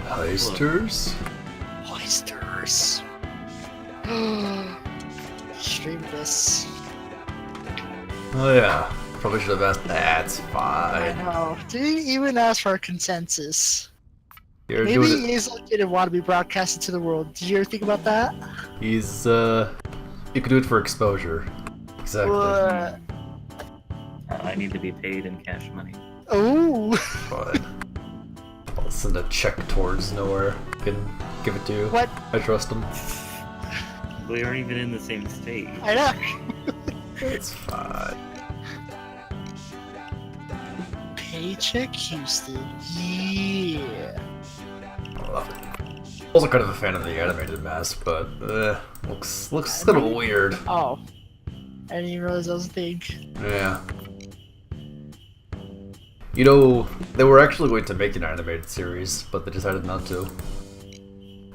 Heisters? Oysters. Stream this. Oh yeah. Probably should have asked. That's I fine. know. Didn't even ask for a consensus. You're Maybe doing it. he is like didn't want to be broadcasted to the world. Did you ever think about that? He's you could do it for exposure. Exactly. I need to be paid in cash money. Oh. Fine. I'll send a check towards nowhere. Can give it to you. What? I trust him. We aren't even in the same state. I know. It's fine. Paycheck Houston. Yeah. Also kind of a fan of the animated mask, but looks kind of weird. Oh. I didn't even realize that was a thing. Yeah. You know, they were actually going to make an animated series, but they decided not to.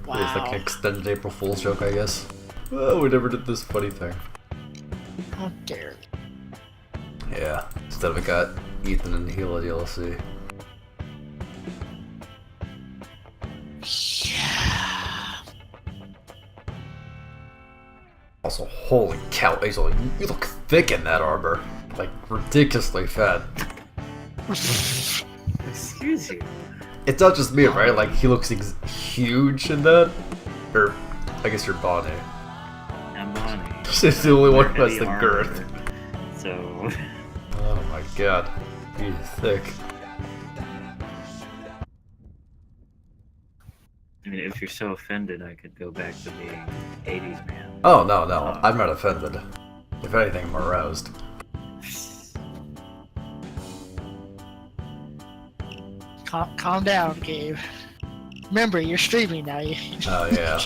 Wow. It's like an extended April Fool's joke, I guess. Oh, we never did this funny thing. How dare you. Yeah. Instead of it got Ethan and Gila DLC. Yeah. Also, holy cow, Azel, you look thick in that armor. Like, ridiculously fat. Excuse you. It's not just me, right? Like, he looks whuge in that. Or, I guess you're Bonnie. I'm Bonnie. She's the only one who has Heavy the armor, girth. So, Oh my god. He's thick. I mean, if you're so offended, I could go back to being 80s man. Oh, no, I'm not offended. If anything, I'm aroused. Calm down, Gabe. Remember, you're streaming now. Oh, yeah.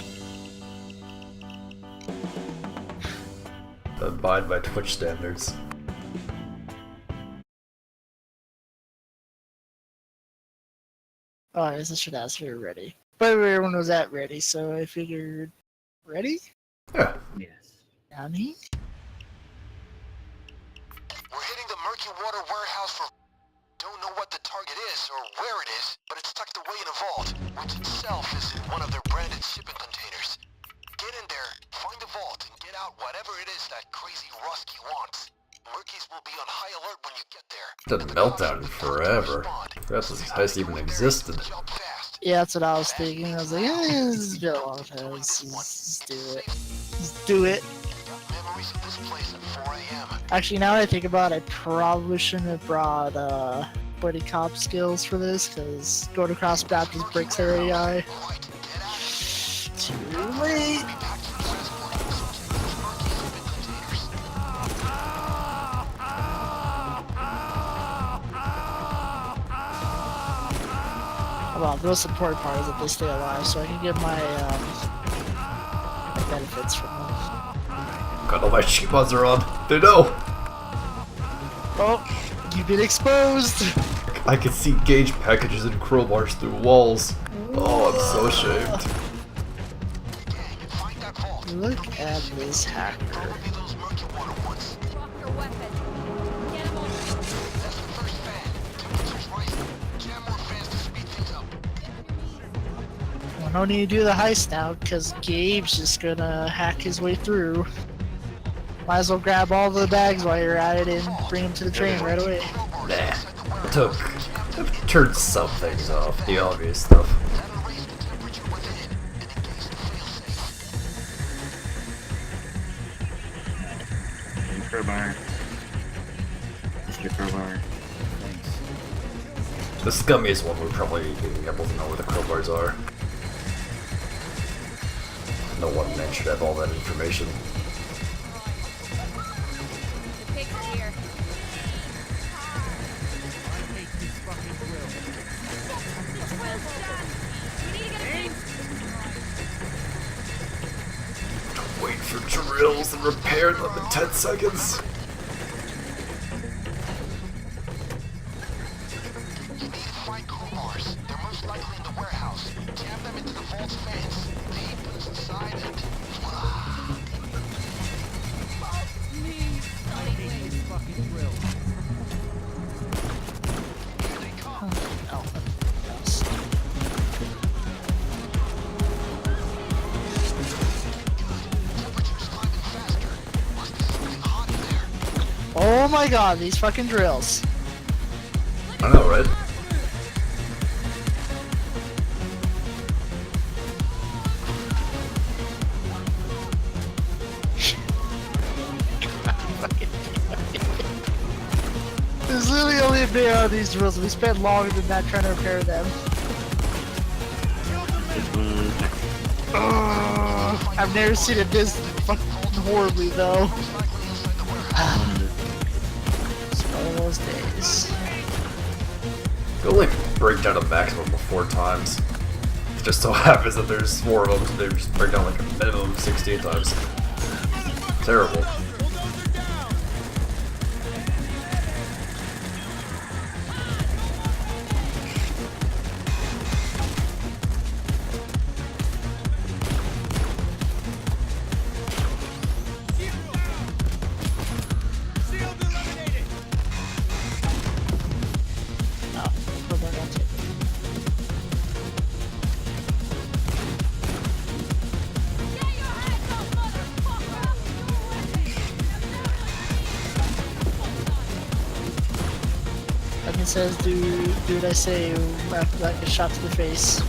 Abide by Twitch standards. Oh, I guess I should ask if you're ready. But everyone was at ready, so I figured... Ready? Yeah. Yes. Yanni? We're hitting the murky water warehouse for... Don't know what the target is or where it is, but it's tucked away in a vault, which itself is in one of their branded shipping containers. Get in there, find the vault, and get out whatever it is that crazy Rusky wants. Murkies will be on high alert when you get there. Didn't meltdown in forever. Perhaps this heist even existed. Jump fast. Yeah, that's what I was thinking. I was like, this is been a long time. Let's do it. Let's do it. Got memories of this place at 4 a.m. Actually, now that I think about it, I probably shouldn't have brought buddy cop skills for this, because going across Baptist bricks already high. Right, get out. Too late. Well, the most important part is that they stay alive, so I can get my benefits from them. Got all my sheep mods are on. They know! Oh, you've been exposed! I can see gauge packages and crowbars through walls. Oh, I'm so ashamed. Find that vault. Look at this hacker. Probably those murky water ones. That's the first fan. Temperature's rising. Jam more fans to speed things up. Well, no need to do the heist now, because Gabe's just gonna hack his way through. Might as well grab all the bags while you're at it and bring them to the train right away. Nah. I've turned some things off. The obvious stuff. That'll raise the temperature within and engage the failsafe. And crowbar. Mr. Crowbar. Thanks. The scummiest one would probably be able to know where the crowbars are. No one man should have all that information. Wait for drills and repair them in 10 seconds. You need to find crowbars. They're most likely in the warehouse. Jam them into the vault's fence. Leave them inside and... Here they come. Oh, Oh my god, these fucking drills. I know, right? There's literally only a bit on these drills, and we spent longer than that trying to repair them. I've never seen it this fucking horribly, though. It's one of those days. They only break down a maximum of 4 times. It just so happens that there's 4 of them, so they just break down like a minimum of 68 times. Terrible. It says, do what I say after that gets shot to the face.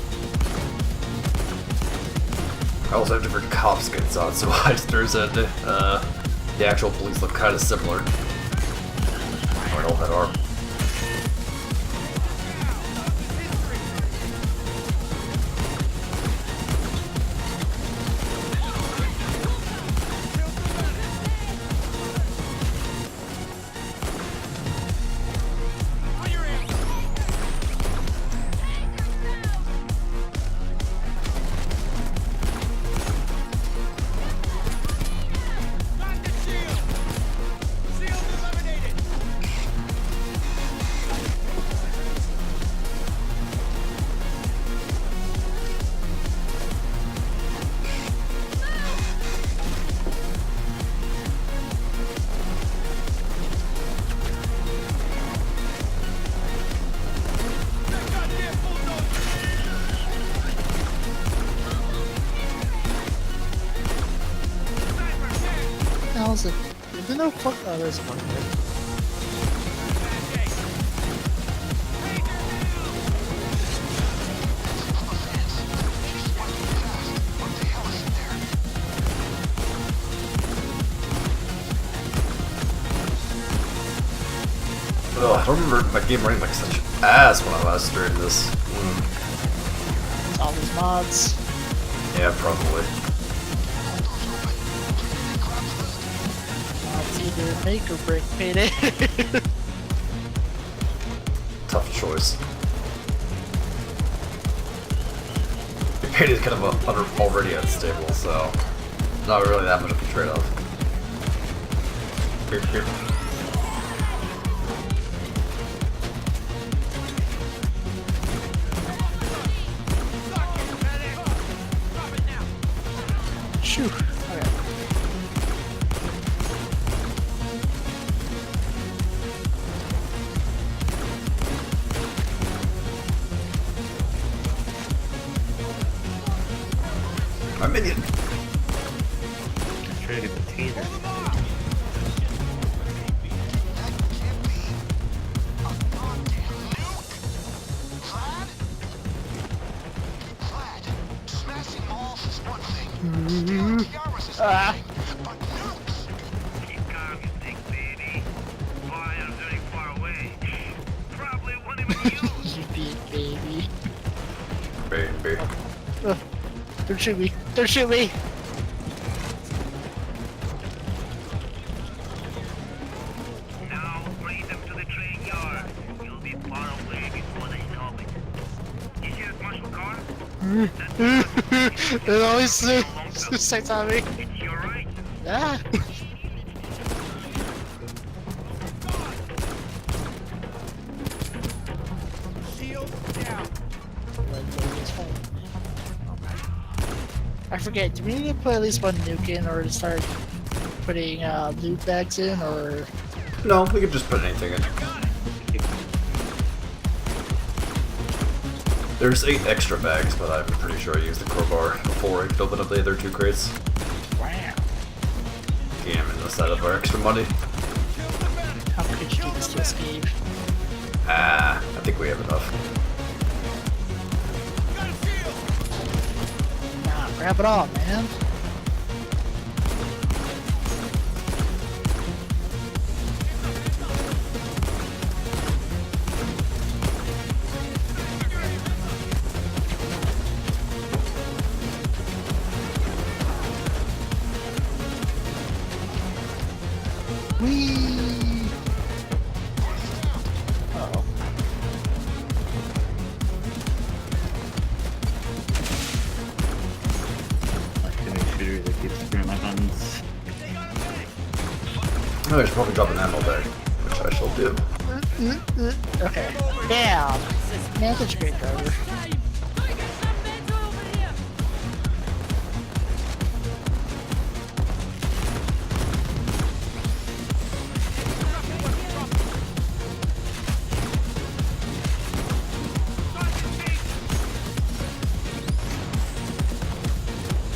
I also have different cop skins on, so I just turns out the actual police look kind of similar. I don't have arm. How's it? There's no fuck. Oh, there's one there. Oh, I don't remember my game running like such ass when I last streamed this. All these mods. Yeah, probably. It's either make or break Payday. Tough choice. Payday's kind of already unstable, so not really that much of a trade-off. Here. Shoo. Okay. My minion. Try to get the taser. Ah. Keep calm, you think, baby. Fire very far away. Probably won't even use. You beat baby. Baby. Don't shoot me. Don't shoot me. Now bring them to the train yard. You'll be far away before they know it. You see that marshal car? It always suicides on me. It's your right. Ah. I forget, do we need to put at least one nuke in or to start putting loot bags in, or? No, we could just put anything in. There's 8 extra bags, but I'm pretty sure I used the crowbar before I could open up the other 2 crates. Wow. Gamming us out of our extra money. How could you do this to escape? Ah, I think we have enough. Nah, grab it all, man. Whee! Uh-oh. Activate shooter that keeps screwing my buttons. Oh, I should probably drop an ammo bag, which I shall do. Okay. Damn! Man, such a great driver.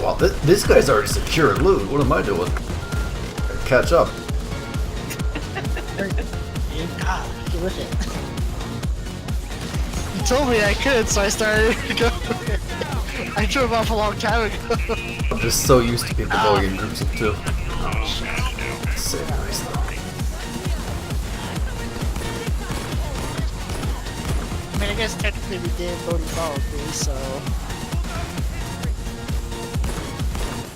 Wow, this guy's already secure loot. What am I doing? Catch up. God, get with it. You told me I could, so I started to go. I drove off a long time ago. I'm just so used to people going in groups of two. Say nice though. I mean, I guess technically we did vote followed me, so.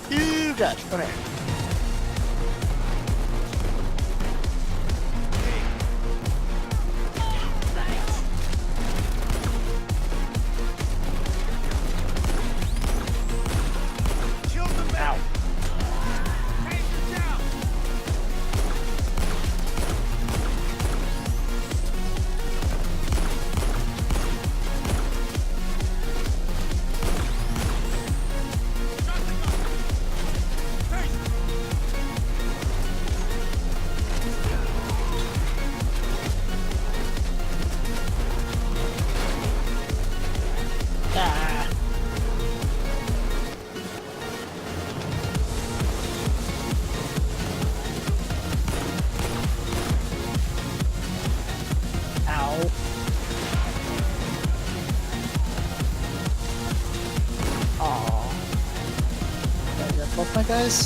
You got it. Okay. Ow. Ah. Ow. Aw. Did I get both my guys?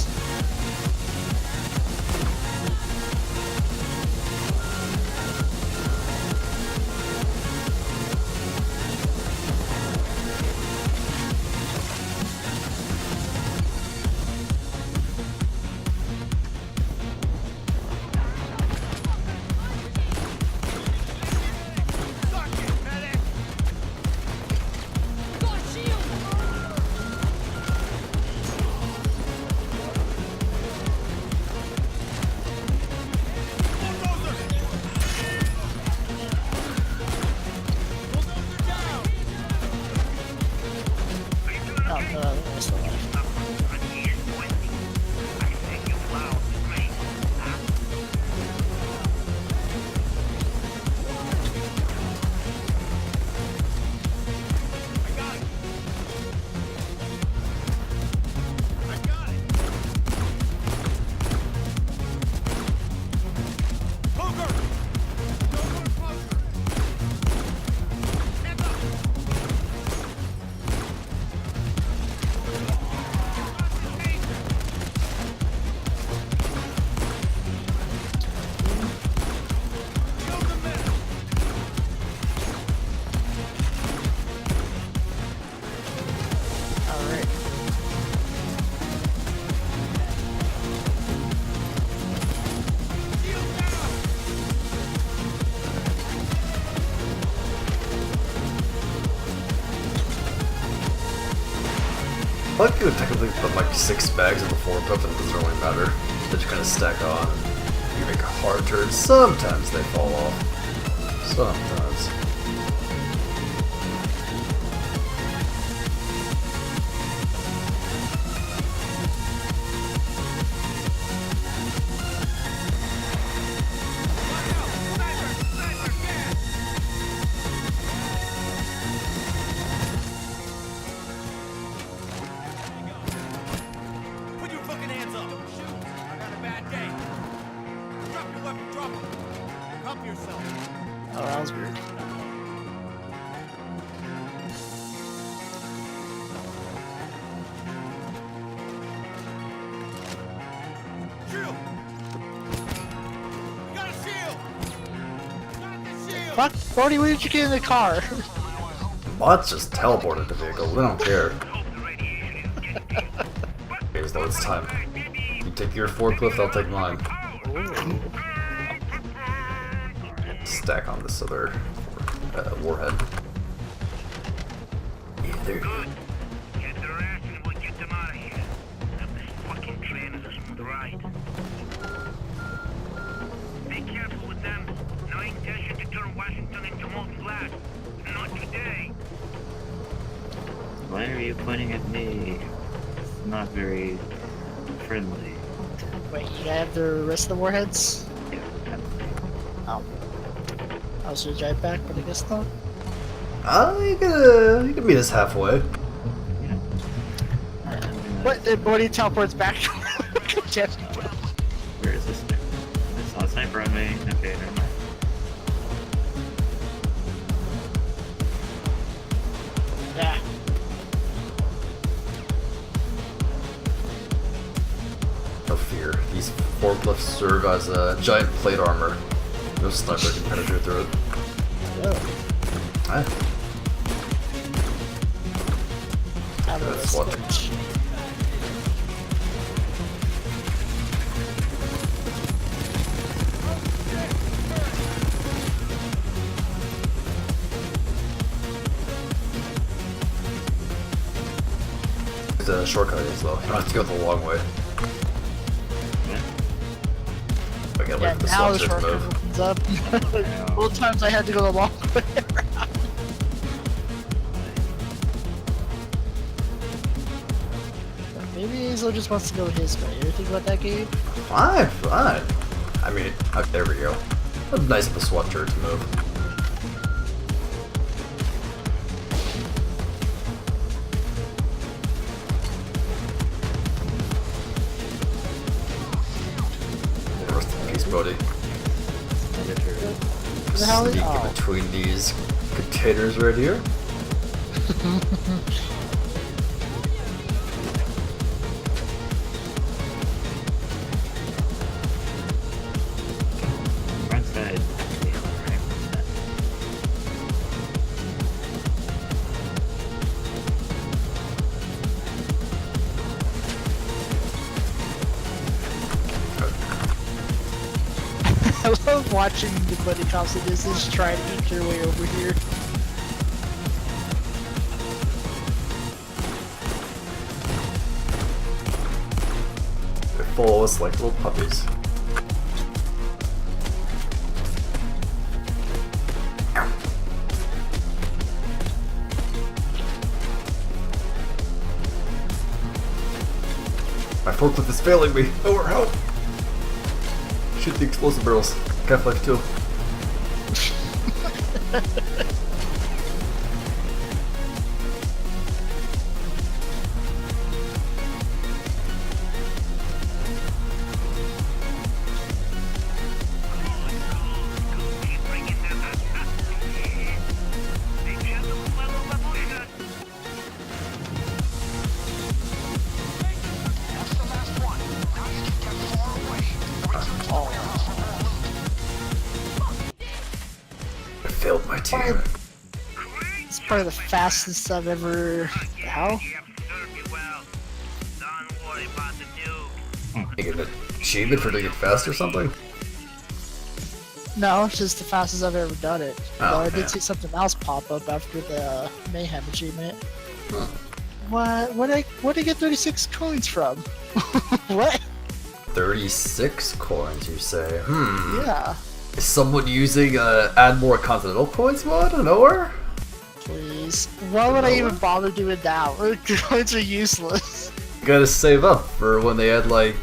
Oh, no, that's still alive. Alright. I like you would technically put like 6 bags in the four pup and it doesn't really matter. They just kind of stack on and you make a hard turn. Sometimes they fall off. Sometimes. Put your fucking hands up! Don't shoot! I got a bad day. Drop your weapon, drop it! Oh, that was weird. Fuck, Brody, where did you get in the car? Bots just teleported the vehicle. We don't care. Okay, as though it's time. You take your forklift, I'll take mine. Stack on this other warhead. Yeah, there you go. Get the rest and we'll get them out of here. This fucking train is a smooth ride. Be careful with them. No intention to turn Washington into molten glass. Not today. Why are you pointing at me? It's not very friendly. Wait, you have the rest of the warheads? Yeah, Oh. I was gonna drive back, but I guess not. You can meet us halfway. yeah. What? Did Brody teleports back? Where is this? I saw a sniper on me. Okay, never mind. Yeah. No fear. These forklifts serve as a giant plate armor. No sniper can penetrate through it. Hi. I'm gonna That's what- switch. The shortcut is though. You don't have to go the long way. I gotta Yeah, wait for the now the switch to shortcut move. opens up. Both times I had to go the long way around. Maybe Hazel just wants to go his way. You ever think about that, Gabe? Fine. I mean, there we go. Nice of the SWAT turret to move. Rest in peace, buddy. The hell is- Sneaking oh. between these containers right here. Front side. I love watching the buddy cops that just try to eat their way over here. They follow us like little puppies. My forklift is failing me. Over, help! Shoot the explosive barrels. Catholic too. Keep bringing them up. They gentlemen, follow babushka. That's the last one. Now you can get far away. Return to the warehouse for more loot. I failed my team. It's probably the fastest I've ever. How? You have served me well. Don't worry about the nuke. You get an achievement for doing it fast or something? No, it's just the fastest I've ever done it. Oh, Though I did yeah. see something else pop up after the Mayhem achievement. Huh. What? Where did I get 36 coins from? What? 36 coins, you say? Yeah. Is someone using add more continental coins mod out of nowhere? Please. Why would I even bother doing that? Coins are useless. You gotta save up for when they add like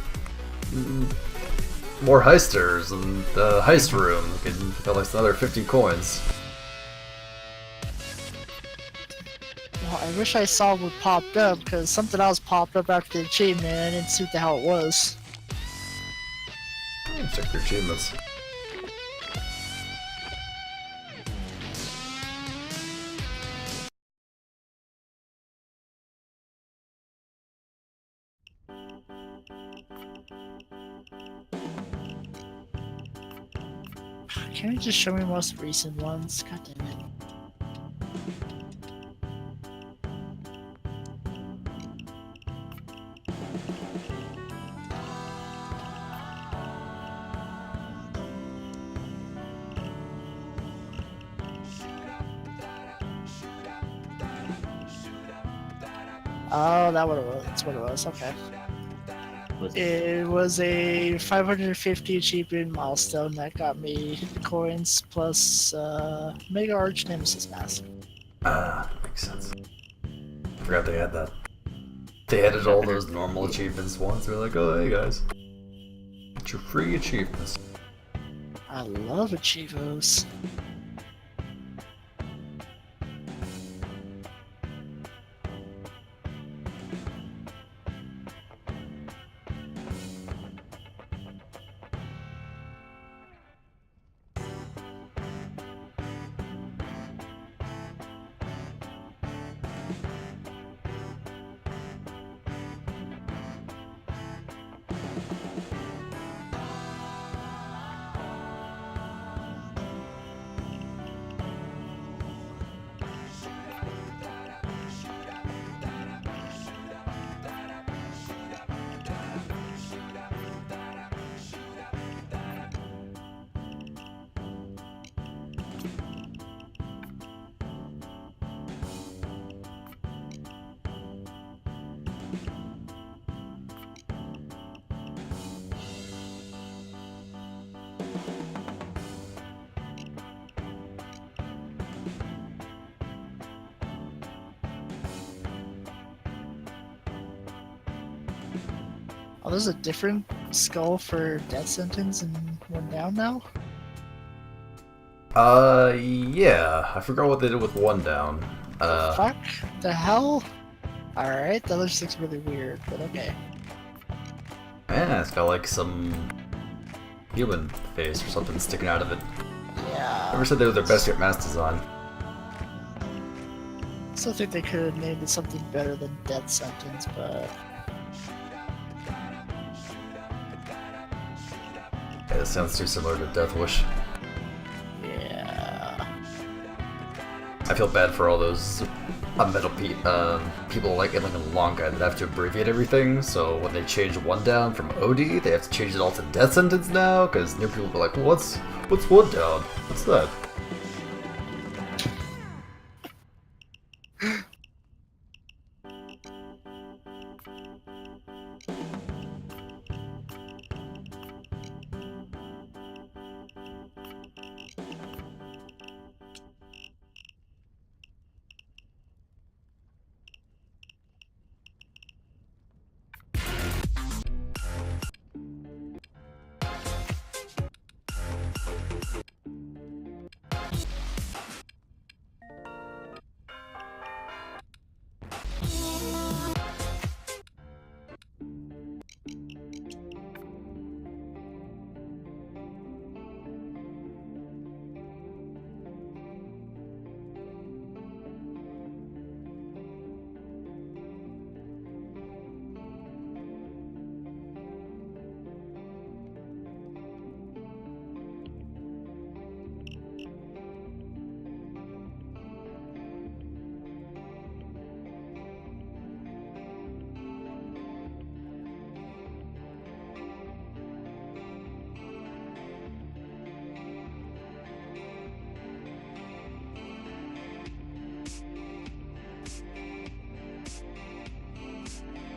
more heisters and the heist room. You can get like another 15 coins. Well, I wish I saw what popped up, because something else popped up after the achievement and I didn't see what the hell it was. Check your achievements. Can you just show me most recent ones? God damn it. Oh, that's what it was. Okay. Was It was a 550 achievement milestone that got me coins plus Mega Arch Nemesis Mask. Ah, makes sense. Forgot they had that. They added all those normal achievements once. They're like, oh, hey guys. Get your free achievements. I love Achievos. Oh, there's a different skull for death sentence and one down now? Yeah. I forgot what they did with one down. Fuck? The hell? Alright, that looks really weird, but okay. Yeah, it's got like some human face or something sticking out of it. Yeah. Whoever said they were their best yet mask design? I still think they could have named it something better than death sentence, but... Yeah, it sounds too similar to Death Wish. Yeah. I feel bad for all those people like in like a long guide that have to abbreviate everything. So when they change one down from OD, they have to change it all to death sentence now. Because new people be like, what's one down? What's that?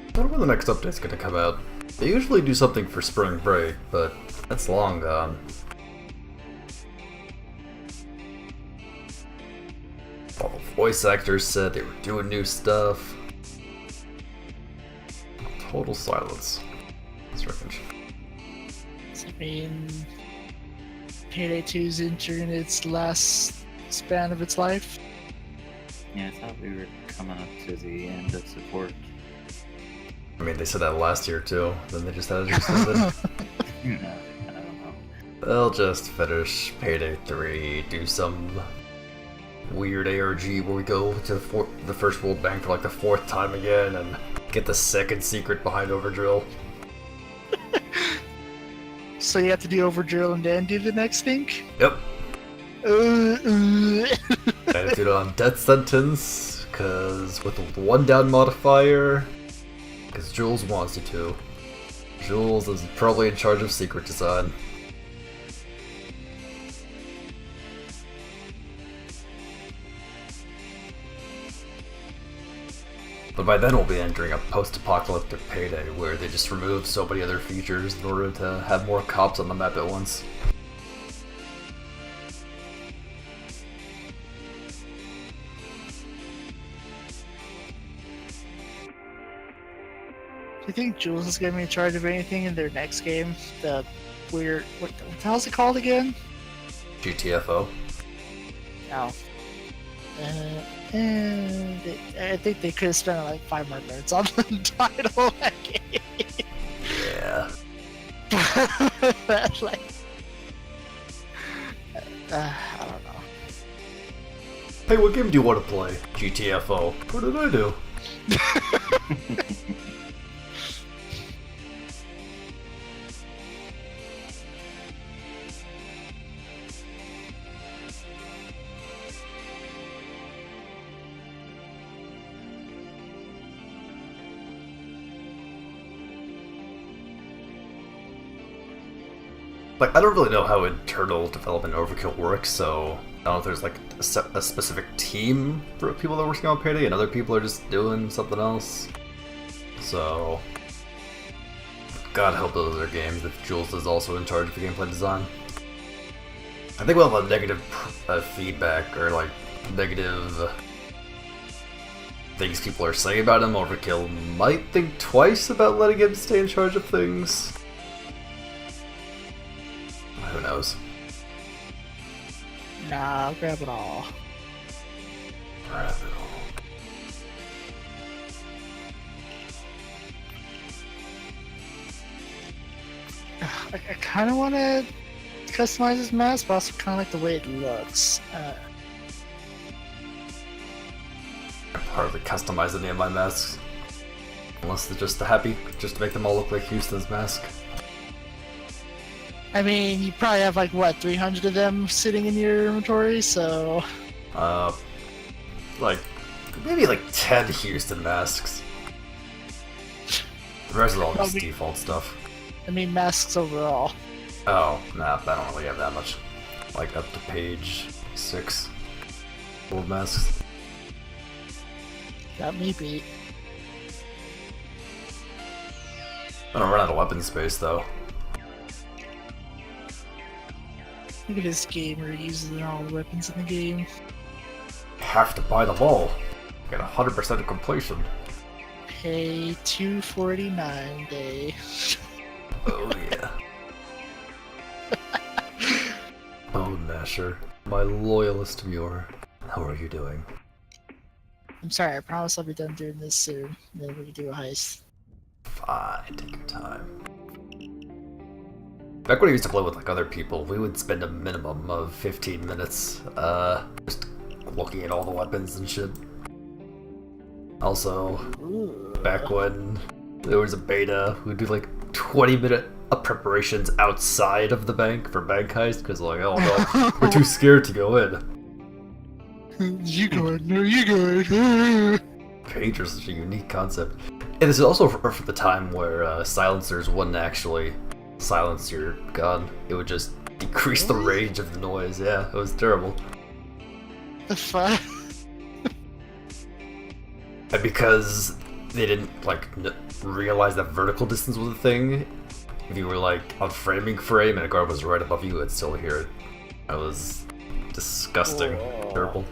I wonder when the next update's gonna come out. They usually do something for spring break, but that's long gone. All the voice actors said they were doing new stuff. Total silence. Strange. I mean, Payday 2's entering its last span of its life. Yeah, I thought we were coming up to the end of support. I mean, they said that last year too, then they just had it extended. No, I don't know. They'll just finish Payday 3, do some weird ARG where we go to the first World Bank for like the 4th time again and get the second secret behind Overdrill. So you have to do over drill and then do the next thing? Yep. Uh. I have to do it on death sentence, because with the 1 down modifier, because Jules wants you to. Jules is probably in charge of secret design. But by then we'll be entering a post-apocalyptic Payday, where they just remove so many other features in order to have more cops on the map at once. Do you think Jules is gonna be in charge of anything in their next game? The weird, what the hell's it called again? GTFO. Oh. I think they could have spent like 5 more minutes on the title of that game. Yeah. But, like, I don't know. Hey, what game do you want to play? GTFO. What did I do? Like, I don't really know how internal development Overkill works, so I don't know if there's like a specific team for people that are working on Payday and other people are just doing something else. So, God help those other games if Jules is also in charge of the gameplay design. I think we'll have a negative feedback or like negative things people are saying about him. Overkill might think twice about letting him stay in charge of things. Who knows? Nah, I'll grab it all. Grab it all. I kind of want to customize his mask, but also kind of like the way it looks. I hardly customize any of my masks. Unless they're just just to make them all look like Houston's mask. I mean, you probably have like, what, 300 of them sitting in your inventory, so... Like, maybe like 10 Houston masks. The rest is all just default stuff. I mean, masks overall. Oh, nah, I don't really have that much. Like, up to page 6. Full of masks. Got me beat. I don't run out of weapon space, though. Look at this gamer using all the weapons in the game. Have to buy them all. Get 100% of completion. Pay $249 day. Oh yeah. Oh Nasher, my loyalist viewer. How are you doing? I'm sorry, I promise I'll be done doing this soon. Then we can do a heist. Fine, take your time. Back when I used to play with like other people, we would spend a minimum of 15 minutes just looking at all the weapons and shit. Also, Ooh. back when there was a beta, we'd do like 20-minute preparations outside of the bank for bank heist, because like, oh no, we're too scared to go in. You go in, no, you go in. Pager is such a unique concept. And this is also for the time where silencers wouldn't actually silence your gun. It would just decrease the range of the noise. Yeah, it was terrible. The fuck? And because they didn't like realize that vertical distance was a thing, if you were like on framing frame and a guard was right above you, you would still hear it. It was disgusting. Whoa. Terrible.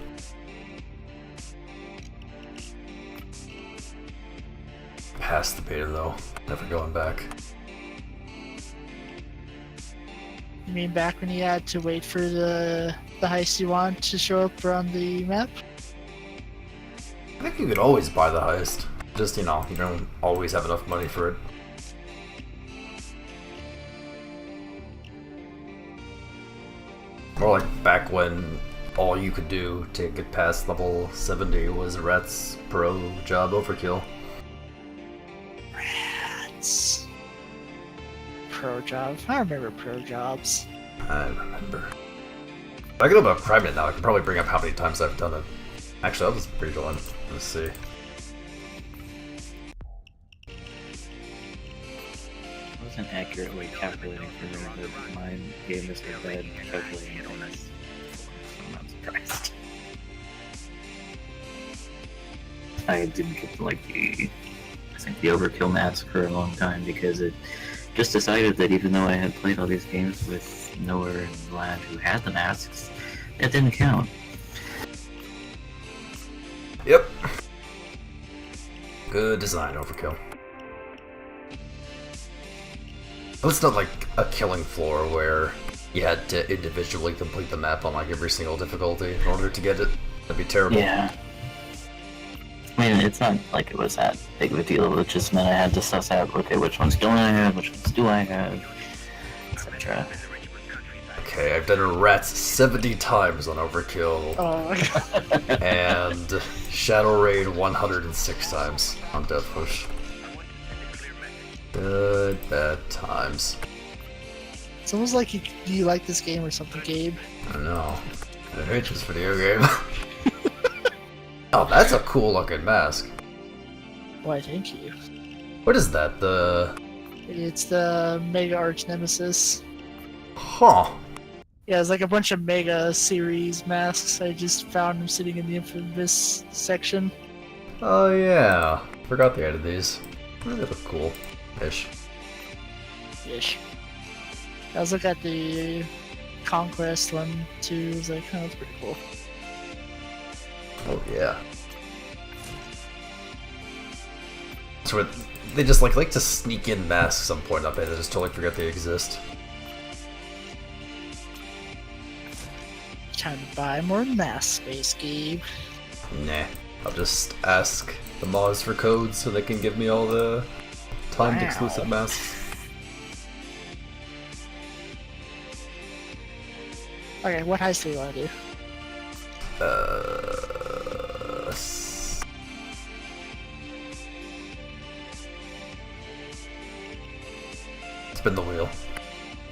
Past the beta though, never going back. You mean back when you had to wait for the heist you want to show up on the map? I think you could always buy the heist. Just, you know, you don't always have enough money for it. More like back when all you could do to get past level 70 was Rat's Pro Job Overkill. Rats. Pro Pro Job. I remember Pro Jobs. I remember. If I can open up Prime now, I can probably bring up how many times I've done it. Actually, that was pretty good one. Let's see. I wasn't accurately calculating for me, but my game is so bad calculating bonus. I'm not surprised. I didn't get like the Overkill mask for a long time because it just decided that even though I had played all these games with Noah and Vlad who had the masks, that didn't count. Yep. Good design, Overkill. It's not like a killing floor where you had to individually complete the map on like every single difficulty in order to get it. That'd be terrible. Yeah. I mean, it's not like it was that big of a deal. It just meant I had to suss out, okay, which ones don't I have, which ones do I have, etc. Okay, I've done a rats 70 times on Overkill, Oh my god. and Shadow Raid 106 times on Death Push. Good bad times. It's almost like you like this game or something, Gabe. I know. I hate this video game. Oh, that's a cool looking mask. Why, thank you. What is that? The... It's the Mega Arch Nemesis. Huh. Yeah, it's like a bunch of Mega series masks. I just found them sitting in the Infamous section. Oh yeah. Forgot they added these. They look cool-ish. Ish. I was looking at the Conquest one too. It was like, oh, that's pretty cool. Oh yeah. So they just like to sneak in masks at some point up there. They just totally forget they exist. Time to buy more mask space, Gabe. Nah. I'll just ask the mods for codes so they can give me all the timed Wow. exclusive masks. Okay, what heist do you want to do? Spin the wheel.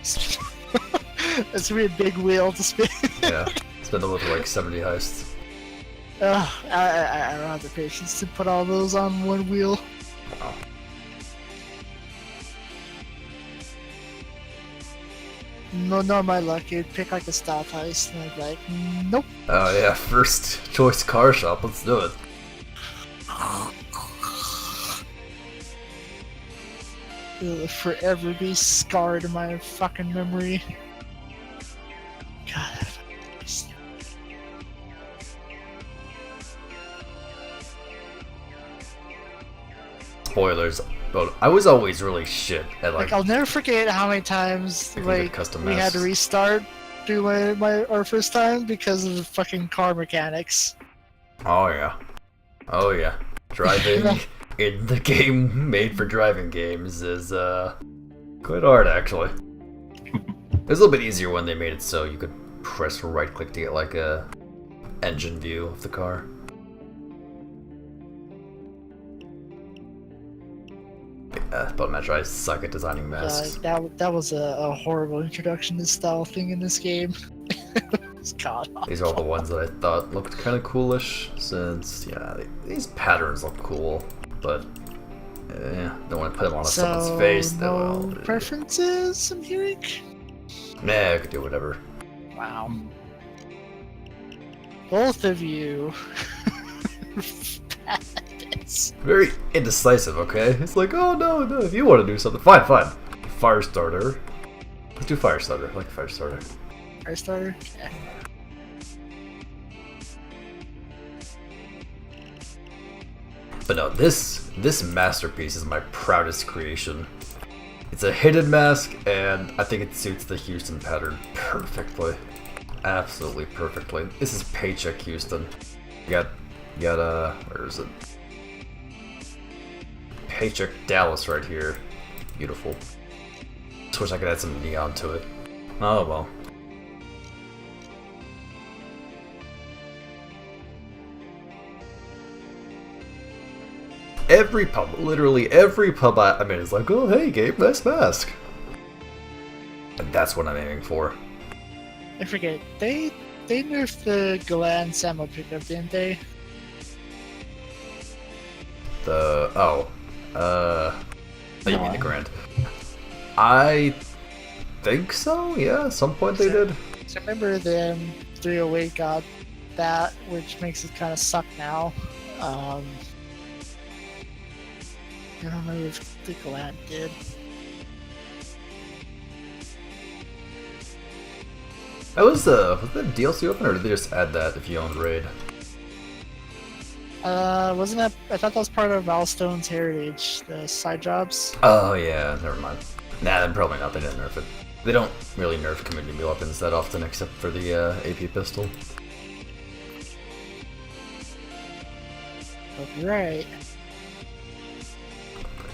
It's gonna be a big wheel to spin. Yeah. Spin the wheel for like 70 heists. Ugh, I don't have the patience to put all those on one wheel. Wow. No, my luck. You'd pick like a stop heist, and I'd be like, nope. Oh yeah, first choice car shop, let's do it. It'll forever be scarred in my fucking memory. God. Spoilers, but I was always really shit at Like, I'll never forget how many times You can get like custom we had to masks. restart through our first time because of the fucking car mechanics. Oh yeah. Oh yeah. Driving in the game made for driving games is quite hard actually. It was a little bit easier when they made it so you could press right click to get like a engine view of the car. Yeah, but Metro, I suck at designing masks. That was a horrible introduction to style thing in this game. It's god awful. These are all the ones that I thought looked kind of coolish, since, yeah, these patterns look cool, but, don't want to put them on someone's face. No Well, preferences, I'm hearing? nah, I could do whatever. Wow. Both of you. Bandits. Very indecisive, okay? It's like, oh no, if you want to do something, fine. Firestarter. Let's do Firestarter. I like Firestarter. Firestarter? Yeah. But no, this masterpiece is my proudest creation. It's a hidden mask, and I think it suits the Houston pattern perfectly. Absolutely perfectly. This is Paycheck Houston. You got where is it? Paycheck Dallas right here. Beautiful. Just wish I could add some neon to it. Oh well. Every pub, literally every pub I'm in is like, oh hey Gabe, nice mask. that's what I'm aiming for. I forget. They nerfed the Galan Samo pickup, didn't they? You mean the Grand? I think so. Yeah, at some point they did. I remember them 308 got that, which makes it kind of suck now. I don't know if the Galan did. Was that DLC open, or did they just add that if you owned Raid? Wasn't that? I thought that was part of Milestone's heritage, the side jobs. Oh yeah, never mind. Nah, then probably not. They didn't nerf it. They don't really nerf community weapons that often, except for the AP pistol. Right.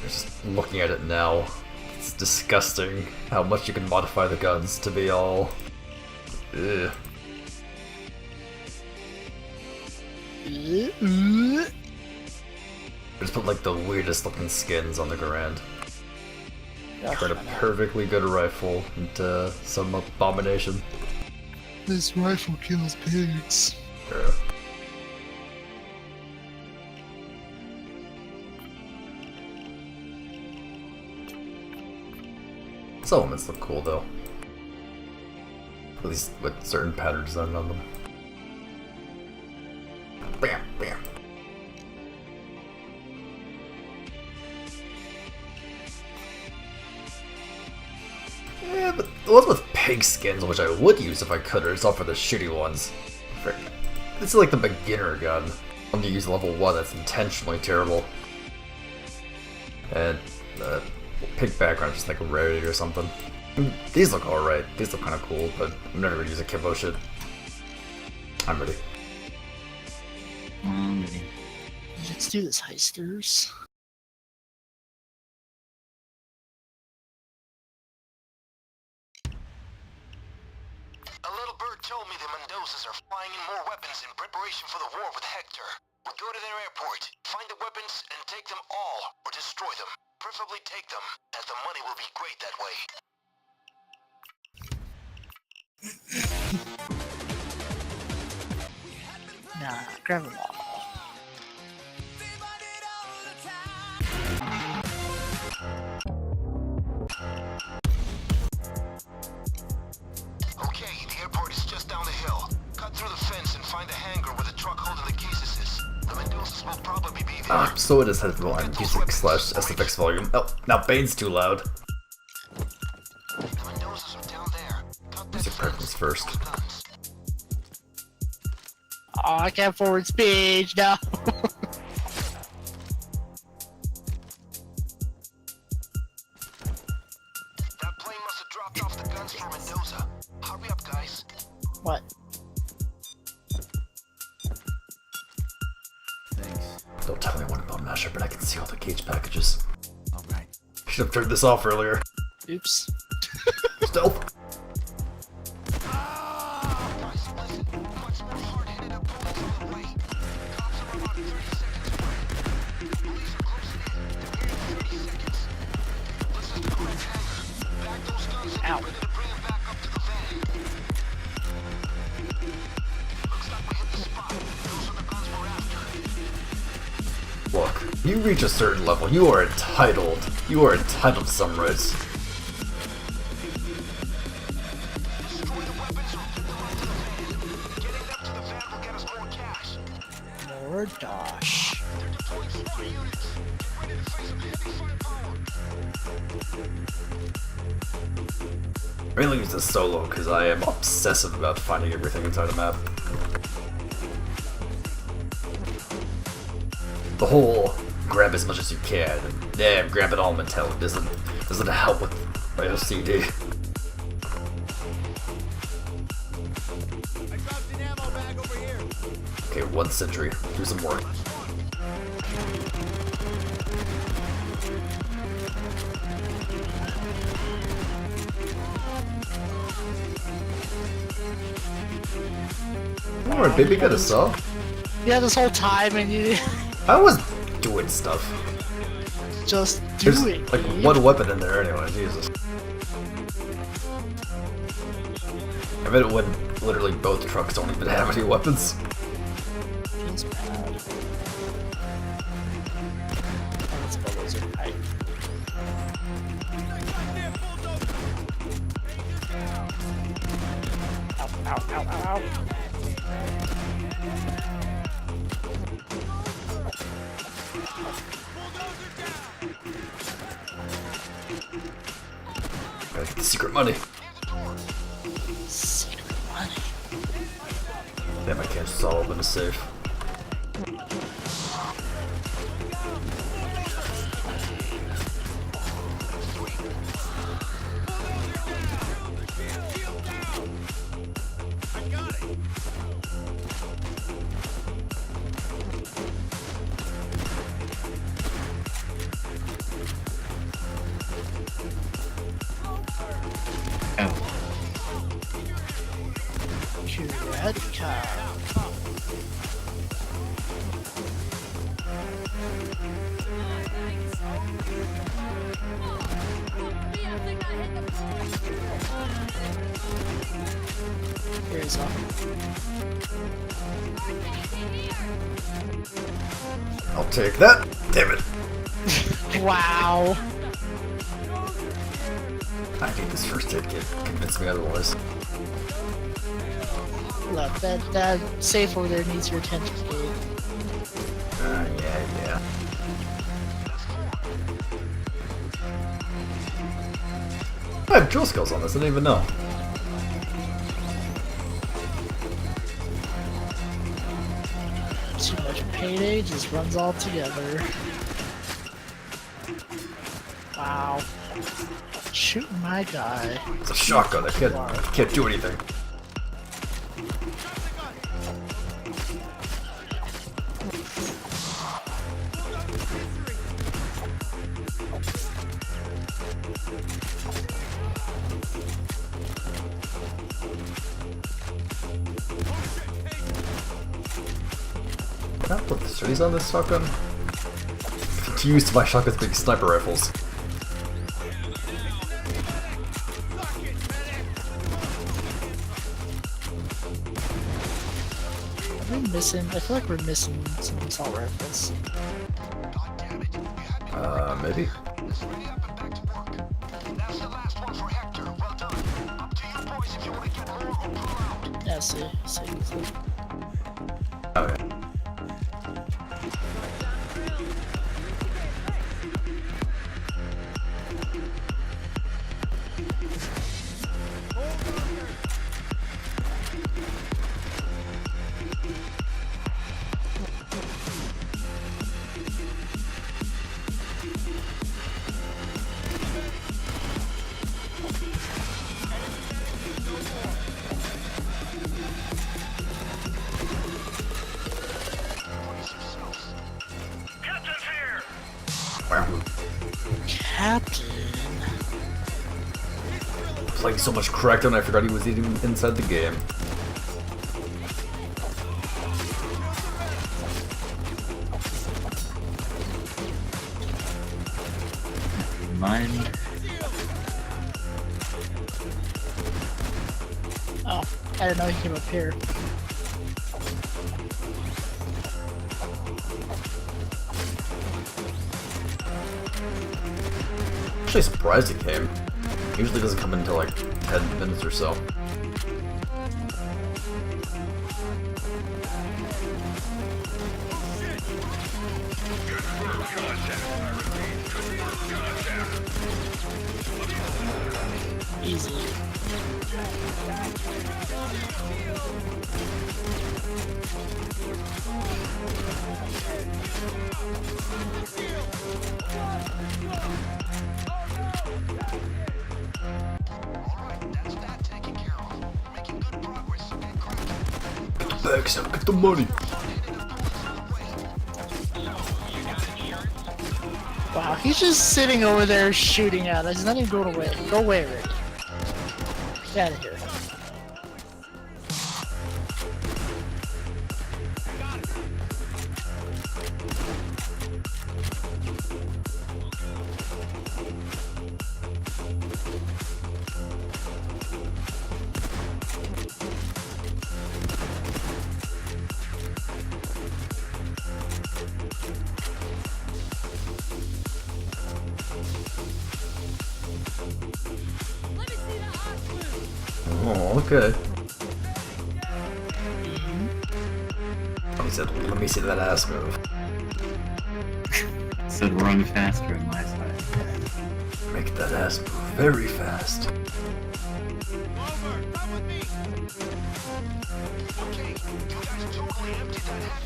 Just looking at it now, it's disgusting how much you can modify the guns to be all. Ugh. Just put like the weirdest looking skins on the Garand. Turn a perfectly good rifle into some abomination. This rifle kills pigs. Yeah. Some elements look cool though. At least with certain pattern design on them. Bam, bam. Yeah, but the ones with pig skins, which I would use if I could, are just all for the shitty ones. This is like the beginner gun. When you use level 1, that's intentionally terrible. And pig background just like a rarity or something. These look alright. These look kind of cool, but I'm never gonna use a Kimbo shit. I'm ready. Let's do this, heisters. A little bird told me the Mendozas are flying in more weapons in preparation for the war with Hector. We'll go to their airport, find the weapons, and take them all, or destroy them. Preferably take them, as the money will be great that way. Nah, grab them all. Okay, the airport is just down the hill. Cut through the fence and find the hangar where the truck holding the cases is. The Mendozas will probably be there. So it is headphone music slash SFX volume. Oh, now Bane's too loud. The Mendozas are down there. Cut that Music preference first. guns. Oh, I can't forward speech now. That plane must have dropped off the guns for Mendoza. Hurry up, guys. What? Thanks. Don't tell anyone about Masher, but I can see all the cage packages. Alright. Should have turned this off earlier. Oops. Stealth. Guys, listen. Much more hard-headed opponents on the way. Cops are about 30 seconds away. Police are closing in. We're in 30 seconds. This is the correct hangar. Back those guns and Ow. we're gonna bring them back up to the van. Looks like we hit the spot. Those are the guns we're after. Look, you reach a certain level, you are entitled. You are entitled to some rights. Destroy the weapons or get them up to the van. Getting them to the van will get us more cash. More dosh. They're deploying SWAT units. Get ready to face some heavy firepower. I mainly use this solo because I am obsessive about finding everything inside the map. The whole grab as much as you can and yeah, grab it all mentality doesn't help with my OCD. I dropped an ammo bag over here. Okay, 1 sentry. Do some work. Alright, baby, got a saw. Yeah, this whole time and you I was doing stuff. just There's do it. like one weapon in there anyway, Jesus. damn it when literally both trucks don't even have any weapons. Feels bad. Let's go, those are tight. Ow, ow, ow, ow, ow. Gotta get the secret money. Secret money. Damn, I can't solve in a safe. Oh, Red car. Here's a. I'll take that. Damn it. Wow. I need this first aid kit. Convince me otherwise. Look, that safe over there needs your attention, Gabe. Yeah. I have drill skills on this, I didn't even know. Too much payday just runs all together. Wow. Shooting my guy. It's a shotgun, I can't do anything. Can I put the series on this shotgun? Confused to my shotguns being sniper rifles. Are we missing? I feel like we're missing some assault rifles. Maybe? Let's ready up and back to work. That's the last one for Hector. Well done. Up to you boys if you want to get more or pull out. Yeah, see. Oh yeah. Captain's here! Wow. Captain. Playing so much Crackdown, I forgot he was eating inside the game. mind. Oh, I didn't know he came up here. Actually surprised he came. Usually doesn't come in until like 10 minutes or so. Easy. Alright, that's that taken care of. Making good progress, okay, Crack? Get the bags out, get the money! Wow, he's just sitting over there shooting at us. He's not even going away. Go away already. Get out of here. Oh, okay. He said, let me see that ass move. Said run faster on my side. Make that ass move very fast. Over. Come with me. Okay, you guys totally emptied that hat.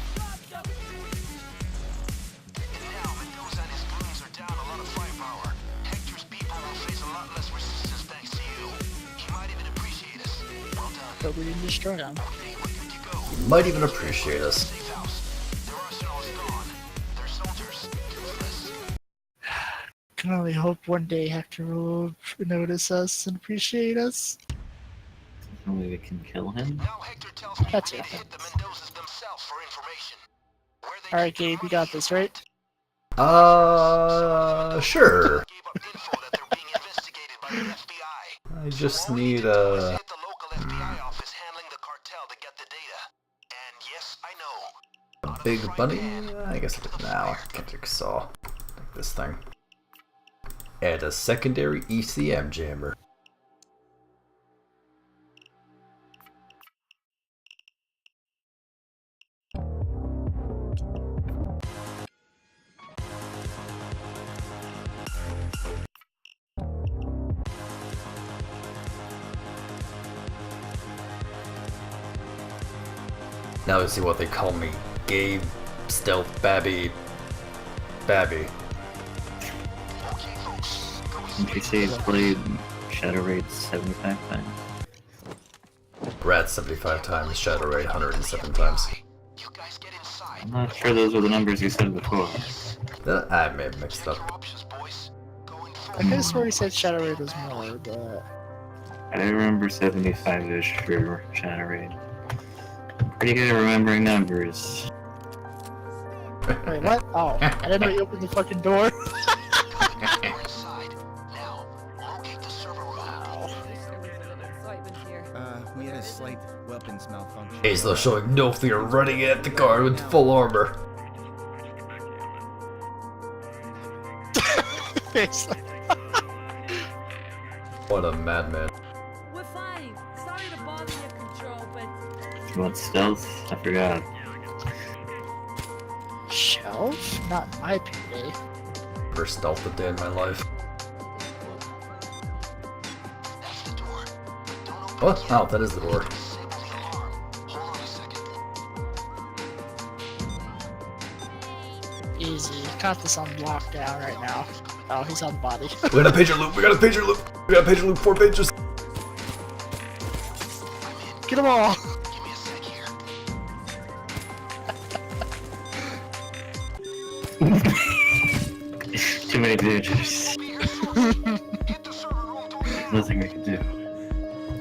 And now Mendoza and his goons are down a lot of firepower. Hector's people will face a lot less resistance thanks to you. He might even appreciate us. Well done. But we didn't destroy him. Okay, we're good to go. Might even appreciate us. Safe house. Their arsenal is gone. Their soldiers, useless. Can only hope one day Hector will notice us and appreciate us. Only we can kill him. Now Hector tells me That's we need it. to hit the Mendozas themselves for information. Where they Alright, get Gabe, you got this, right? Sure. gave up info that they're being investigated by the FBI. I just All we need to do is a hit the local FBI office handling the cartel to get the data. And yes, I know. big bunny. I guess now I can't take saw. Like this thing. Add a secondary ECM jammer. Now let's see what they call me. Gabe, Stealth, Babby. Okay, folks. Go Didn't you say he's played Shadow Raid 75 times? Rat 75 times, Shadow Raid 107 times. You guys get inside. I'm not sure those were the numbers you said before. I may have mixed it Your up. options, boys. Going I forward. could have sworn he said Shadow Raid was more, but I remember 75-ish for Shadow Raid. Pretty good at remembering numbers. wait, what? Oh, I didn't know you opened the fucking door. We're inside. Now, locate the server room. Wow. We had a slight weapons malfunction. Aislo showing no fear, running at the guard with full armor. It's like, What a madman. We're fine. Sorry to bother your control, but You want stealth? I forgot. shelf? Not my PAYDAY. First stealth a day in my life. That's the door. Don't open What? it yet. Oh, that is the door. Disable the alarm. Hold on a second. Easy. Got this on lockdown right now. Oh, he's on the body. We got a pager loop, we got a pager loop! We got a pager loop, 4 pages! Get them all! Give me a sec here. Too many dangers. Hit the server room door now. Nothing we can do.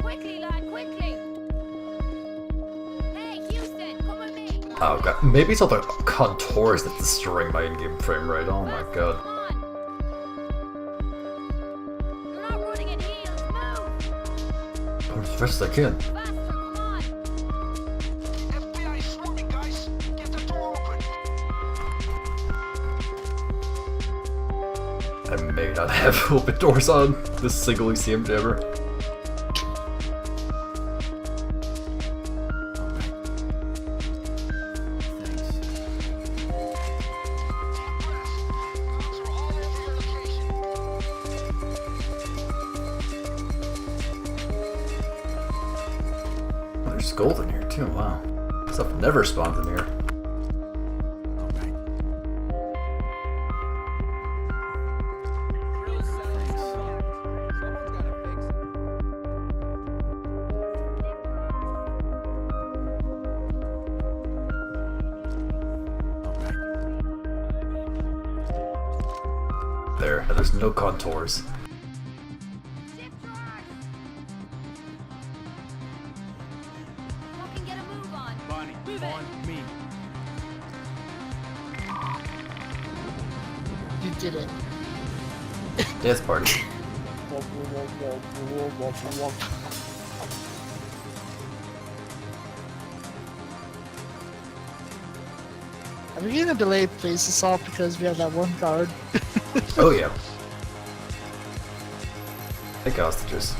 quickly, lad, quickly. Hey, Houston, come with me. Oh god, maybe it's all the contours that's destroying my in-game frame rate, oh my god. Come on. You're not running at heels. Move. Go as fast as I can. Faster, come on. FBI is swarming, guys. Get the door open. I may not have open doors on this single ECM jammer. Guns are all over your location. Oh, there's gold in here too, wow. Stuff never spawns in here. Alright. There, there's no contours. Ship drive. Fucking get a move on. Bonnie, Move it. on me. You did it. Dance party. Are we gonna delay place assault because we have that one guard? Oh yeah. Take hostages.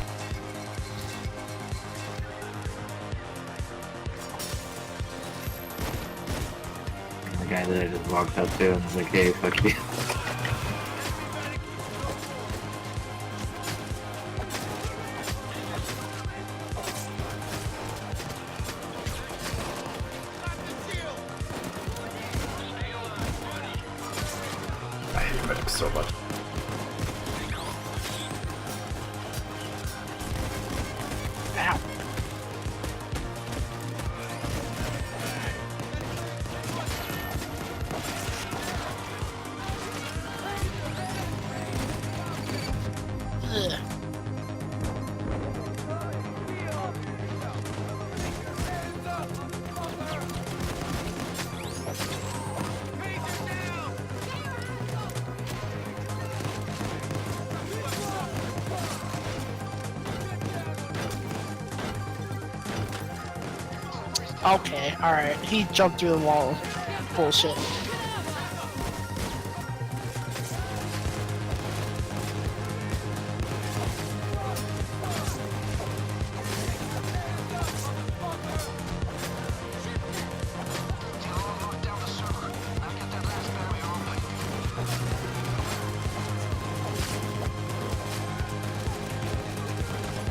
guy that I just walked up to and was like, hey, fuck you. I hate medics so much. Ow. Ugh. Okay, alright. He jumped through the wall. Bullshit.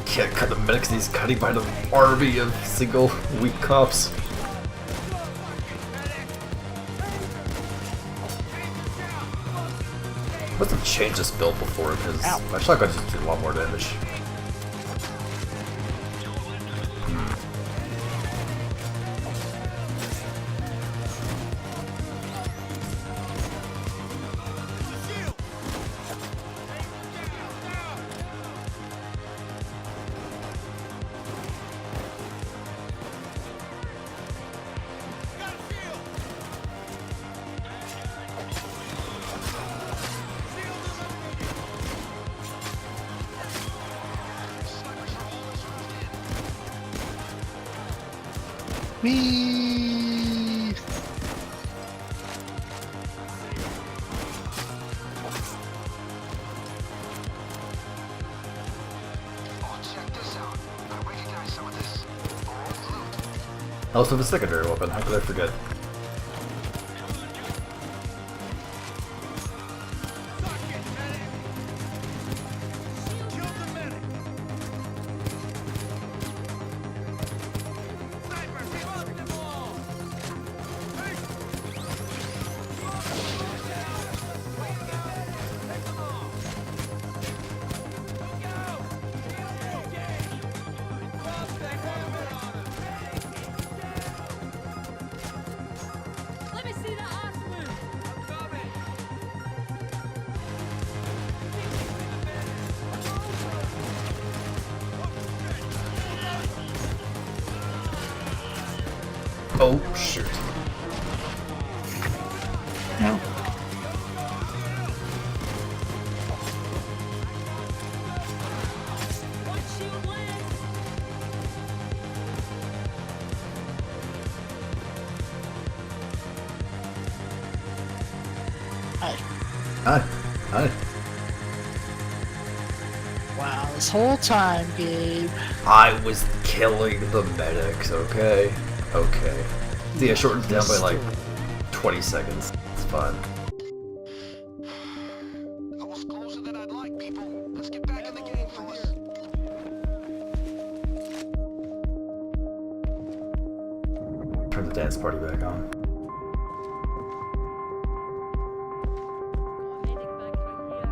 Can't cut the medics, he's cutting by the army of single weak cops. Must have changed this build before because Ow. my shotgun just did a lot more damage. Whee! Oh, check this out. I recognize some of this. Old loot. Also the secondary weapon, how could I forget? Let me see the arse move. Oh shoot. No. One shield lands. Hi. Hi. Hi. Wow, this whole time, Gabe. I was killing the medics, okay? Okay. See, I shortened it down by like 20 seconds. It's fine. I was closer than I'd like, people. Let's get back in the game, fellas. Turn the dance party back on. Medic back right here.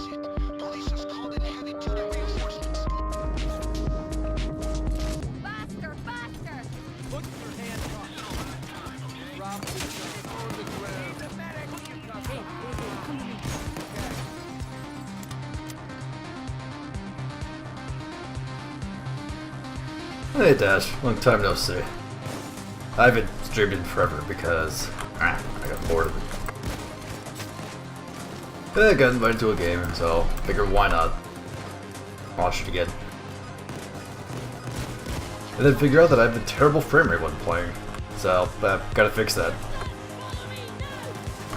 Shit. Police has called in heavy-duty reinforcements. Faster, faster! Hey Dash, long time no see. I haven't streamed in forever because I got bored of it. I got invited to a game, so figured why not watch it again. And then figure out that I have a terrible frame rate when playing, so gotta fix that.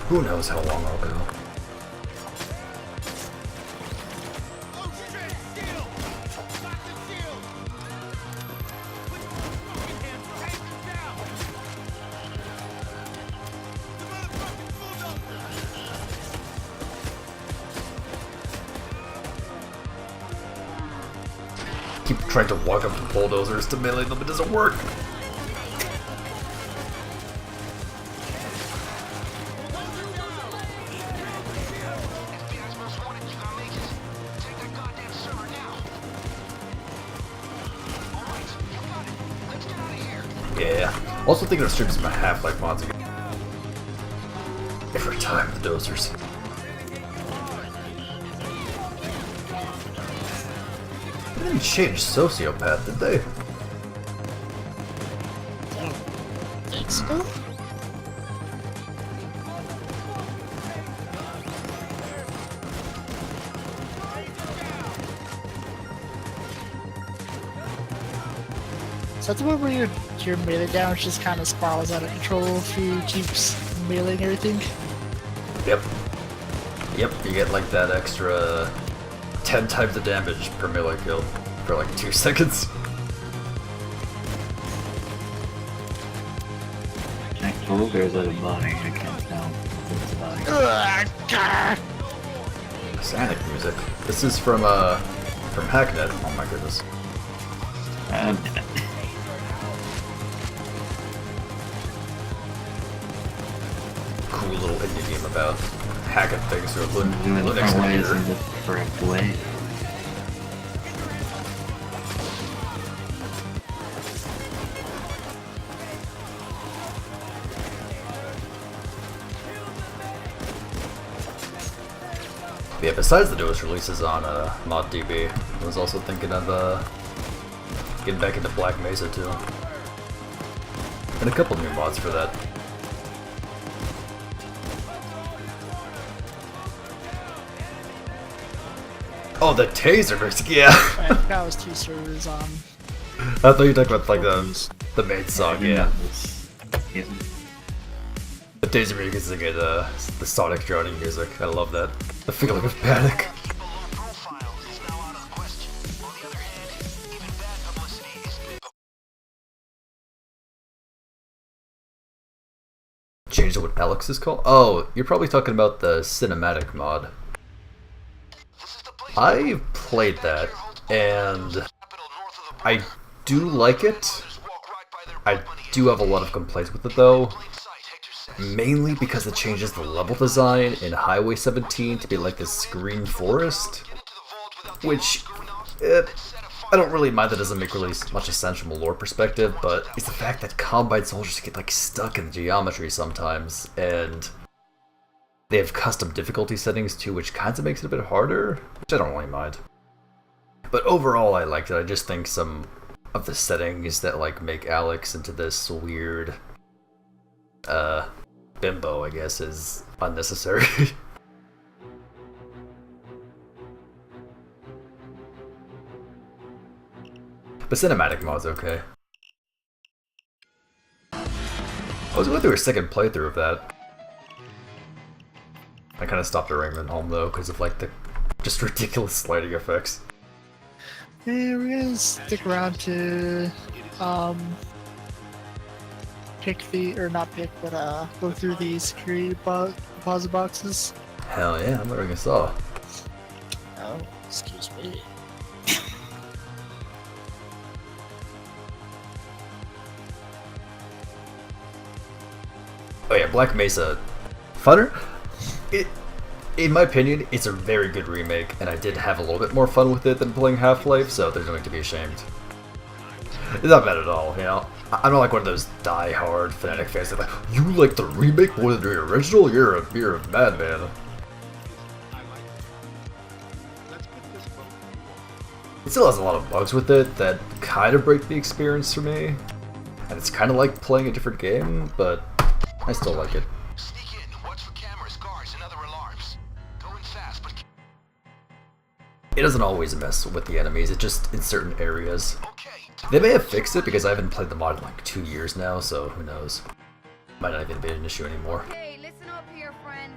Who knows how long I'll go. keep trying to walk up to bulldozers to melee them, it doesn't work. Yeah. Also thinking of streaming some Half-Life mods again. Every time the dozers. They didn't change Sociopath, did they? Think so? Is that the one where your melee damage just kind of spirals out of control if you keep meleeing everything? Yep. Yep, you get like that extra 10 times the damage per melee kill for like 2 seconds. Jack told there's a body, I can't tell. It's a body. Sonic music. This is from Hacknet. Oh my goodness. Damn it. Cool little indie game about hacking things through a Doing Linux different ways computer. in the correct way. Yeah, besides the newest releases on ModDB, I was also thinking of getting back into Black Mesa too. And a couple new mods for that. Oh, the taser mix, yeah! I think that was 2 servers on. I thought you were talking about like the main song, yeah. The taser music is like the Sonic droning music. I love that. The feeling of panic. Change to what Alex is called? Oh, you're probably talking about the cinematic mod. I played that, and I do like it. I do have a lot of complaints with it though. Mainly because it changes the level design in Highway 17 to be like this green forest. Which, I don't really mind, that doesn't make really much sense from a lore perspective, but it's the fact that Combine soldiers get like stuck in geometry sometimes, and they have custom difficulty settings too, which kind of makes it a bit harder, which I don't really mind. But overall I liked it. I just think some of the settings that like make Alex into this weird bimbo, I guess, is unnecessary. But cinematic mod's okay. I was going through a second playthrough of that. I kind of stopped at Raymond Home though, because of like the just ridiculous lighting effects. Yeah, we're gonna stick around to pick the, or not pick, but go through the security deposit boxes. Hell yeah, I'm wearing a saw. Oh, excuse me. Oh yeah, Black Mesa. Funner? In my opinion, it's a very good remake, and I did have a little bit more fun with it than playing Half-Life, so there's nothing to be ashamed. It's not bad at all, you know? I'm not like one of those die-hard fanatic fans that like, you like the remake more than the original? You're a madman. It still has a lot of bugs with it that kind of break the experience for me, and it's kind of like playing a different game, but I still like it. Sneak in, watch for cameras, guards, and other alarms. Going fast, but It doesn't always mess with the enemies, it's just in certain areas. okay. They may have fixed it because I haven't played the mod in like 2 years now, so who knows. Might not even be an issue anymore. Okay, listen up here, friends.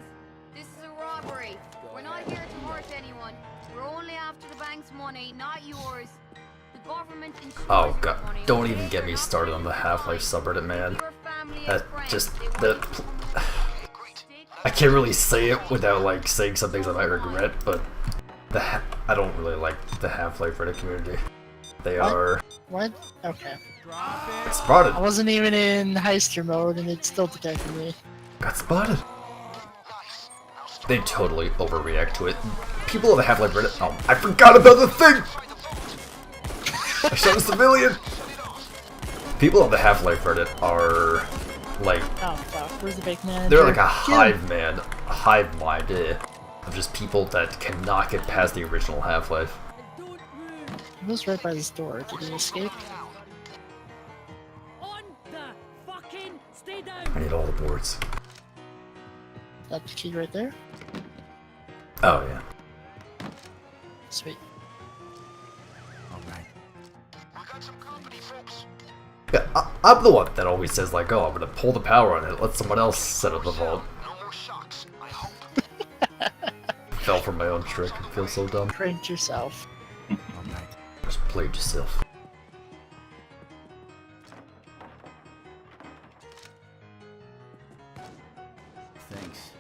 This is a robbery. We're not here to hurt anyone. We're only after the bank's money, not yours. The government insures Oh your god, money, don't okay? even get me started on the Half-Life subreddit, man. Your family That and friends, just, they want that... you to come with I can't really say it without like saying some things I might regret, but I don't really like the Half-Life Reddit community. They What? are What? Okay. spotted. I wasn't even in heister mode and it still detected me. Got spotted. They totally overreact to it. People have Half-Life Reddit. Oh, I forgot about the thing! I shot a civilian! People on the Half-Life Reddit are like, Oh fuck, where's the big man? they're like a hive mind of just people that cannot get past the original Half-Life. He was right by this door. Did he escape? I need all the boards. That the key right there? Oh yeah. Sweet. Alright. We got some company, folks. Yeah, I'm the one that always says like, oh, I'm gonna pull the power on it, let someone else set up the vault. No more shocks, I hope. Fell for my own trick. I feel so dumb. Pranked yourself. Alright. Just played yourself. Thanks.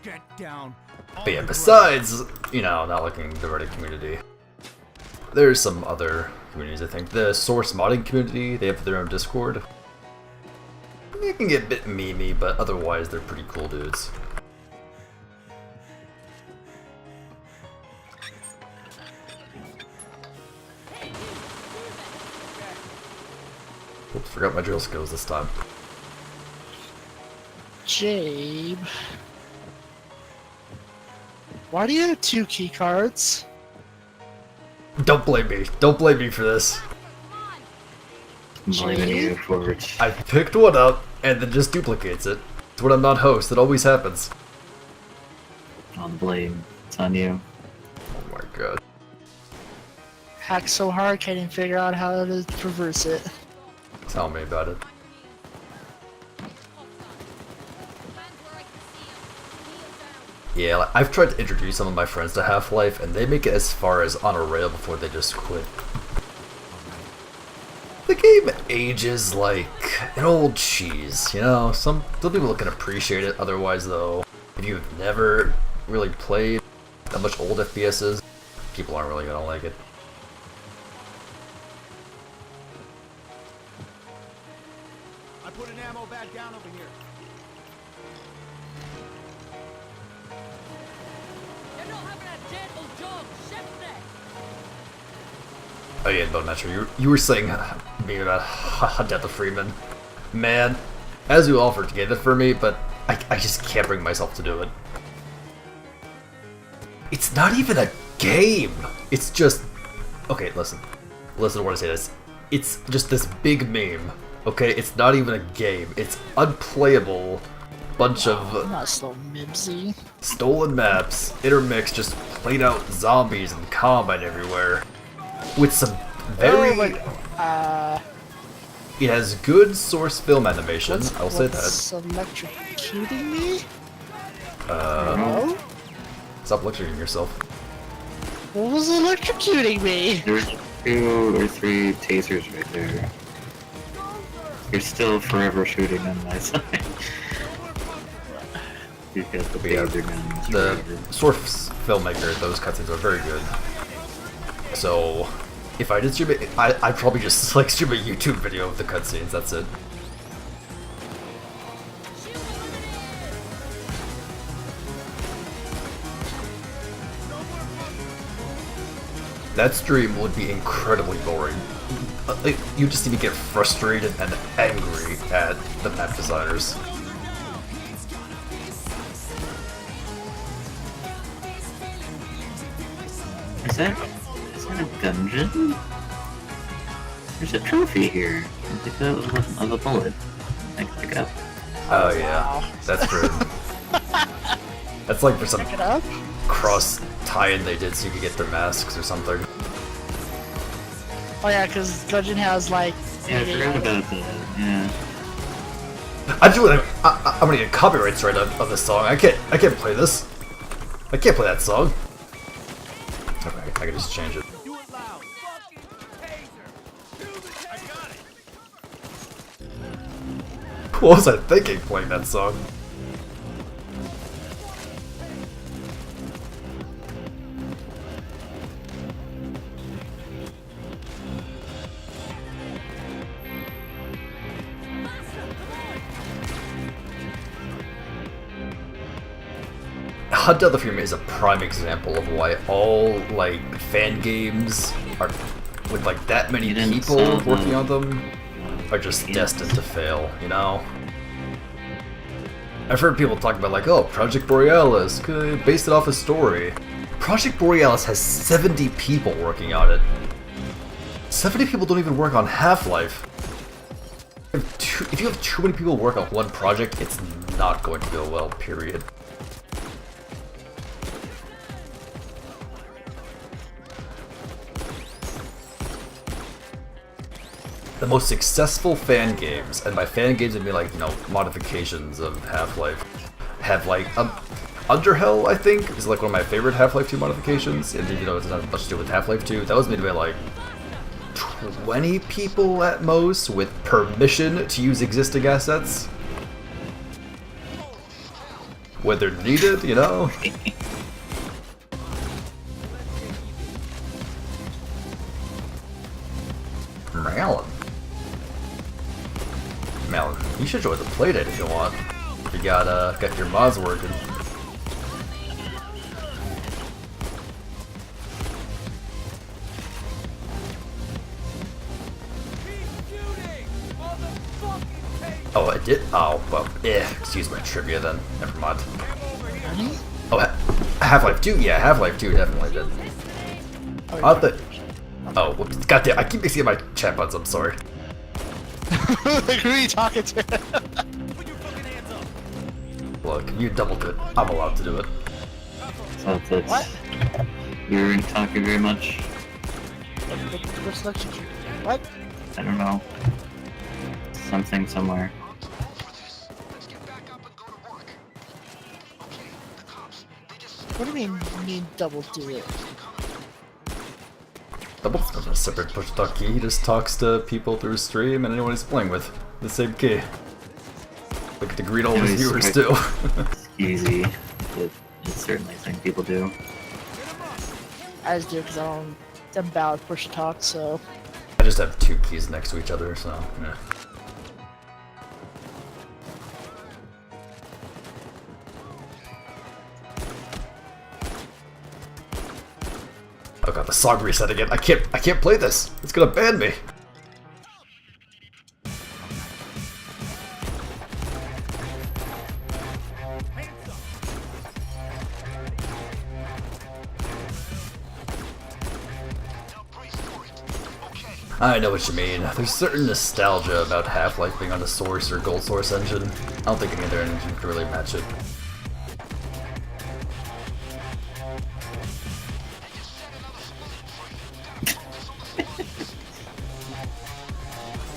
Get down. But yeah, besides, you know, not liking the Reddit community, there's some other communities, I think. The Source modding community, they have their own Discord. It can get a bit memey, but otherwise they're pretty cool dudes. Oops, forgot my drill skills this time. Jabe. Why do you have 2 key cards? Don't blame me. Don't blame me for this. I'm blaming you for it. I picked one up and then just duplicates it. It's when I'm not host, it always happens. On the blame. It's on you. Oh my god. Hack so hard, can't even figure out how to traverse it. Tell me about it. Yeah, like, I've tried to introduce some of my friends to Half-Life, and they make it as far as on a rail before they just quit. The game ages like an old cheese, you know? Some people can appreciate it, otherwise though, if you've never really played that much old FPSs, people aren't really gonna like it. I put an ammo bag down over here. Oh yeah, no, not sure. You were saying me about Death of Freeman. Man, as you offered to get it for me, but I just can't bring myself to do it. It's not even a game! It's just... Okay, listen. Listen to what I say this. It's just this big meme, okay? It's not even a game. It's unplayable bunch I'm of not so mibsy. stolen maps, intermixed, just played out zombies and combat everywhere. With some very... It has good source film animation, I'll say that. What's electrocuting me? Uh, Oh? Stop lecturing yourself. What was electrocuting me? There's 2 or 3 tasers right there. You're still forever shooting on my side. You've got the Yeah, taser guns The forever. source filmmaker, those cutscenes are very good. So, if I did stream it, I'd probably just like stream a YouTube video of the cutscenes, that's it. That stream would be incredibly boring. Like, you just need to get frustrated and angry at the map designers. Is that a dungeon? There's a trophy here. I think that was of a bullet. I can pick up. Oh yeah, that's for... That's like for some Pick it up? cross tie-in they did so you could get their masks or something. Oh yeah, because Gudgeon has like... Yeah, I forgot about that. Yeah. I'm gonna get copyright straight on this song. I can't play this. I can't play that song. Okay, I can just change it. Do it loud. Fucking taser. Do this. I got it. What was I thinking playing that song? Hunt Down the Fury is a prime example of why all like fan games are with like that many people working on them are just destined to fail, you know? I've heard people talk about like, oh, Project Borealis, based it off a story. Project Borealis has 70 people working on it. 70 people don't even work on Half-Life. If you have too many people work on one project, it's not going to go well, period. The most successful fan games, and by fan games I mean like, you know, modifications of Half-Life, have like, Underhell, I think, is like one of my favorite Half-Life 2 modifications, and even though it doesn't have much to do with Half-Life 2, that was made by like 20 people at most, with permission to use existing assets. When they're needed, you know? Malin, you should join the playdate if you want. You got your mods working. Oh, I did? Oh, well, excuse my trivia then. Never mind. Oh, Half-Life 2? Yeah, Half-Life 2 definitely did. Oh, whoops. Goddamn, I keep mixing up my chat buttons, I'm sorry. Like, who are you talking to? Look, you double do it. I'm allowed to do it. So that's... What? You're talking very much. What's that? What? I don't know. Something somewhere. What do you mean double do it? Double's not a separate push talk key, he just talks to people through stream and anyone he's playing with. The same key. Like to greet all his viewers too. It's easy. It's certainly a thing people do. I just do it because I'm bad with push to talk, so... I just have two keys next to each other, so yeah. Oh god, the song reset again. I can't play this. It's gonna ban me. I know what you mean. There's certain nostalgia about Half-Life being on the Source or Gold Source engine. I don't think any other engine can really match it.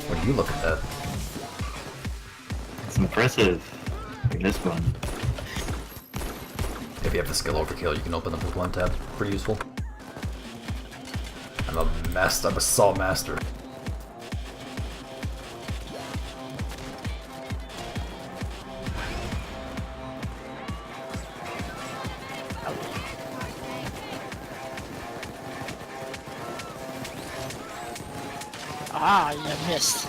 When you look at that. It's impressive. Like this one. If you have the skill overkill, you can open up with one tab. Pretty useful. I'm a saw master. Ah, you missed.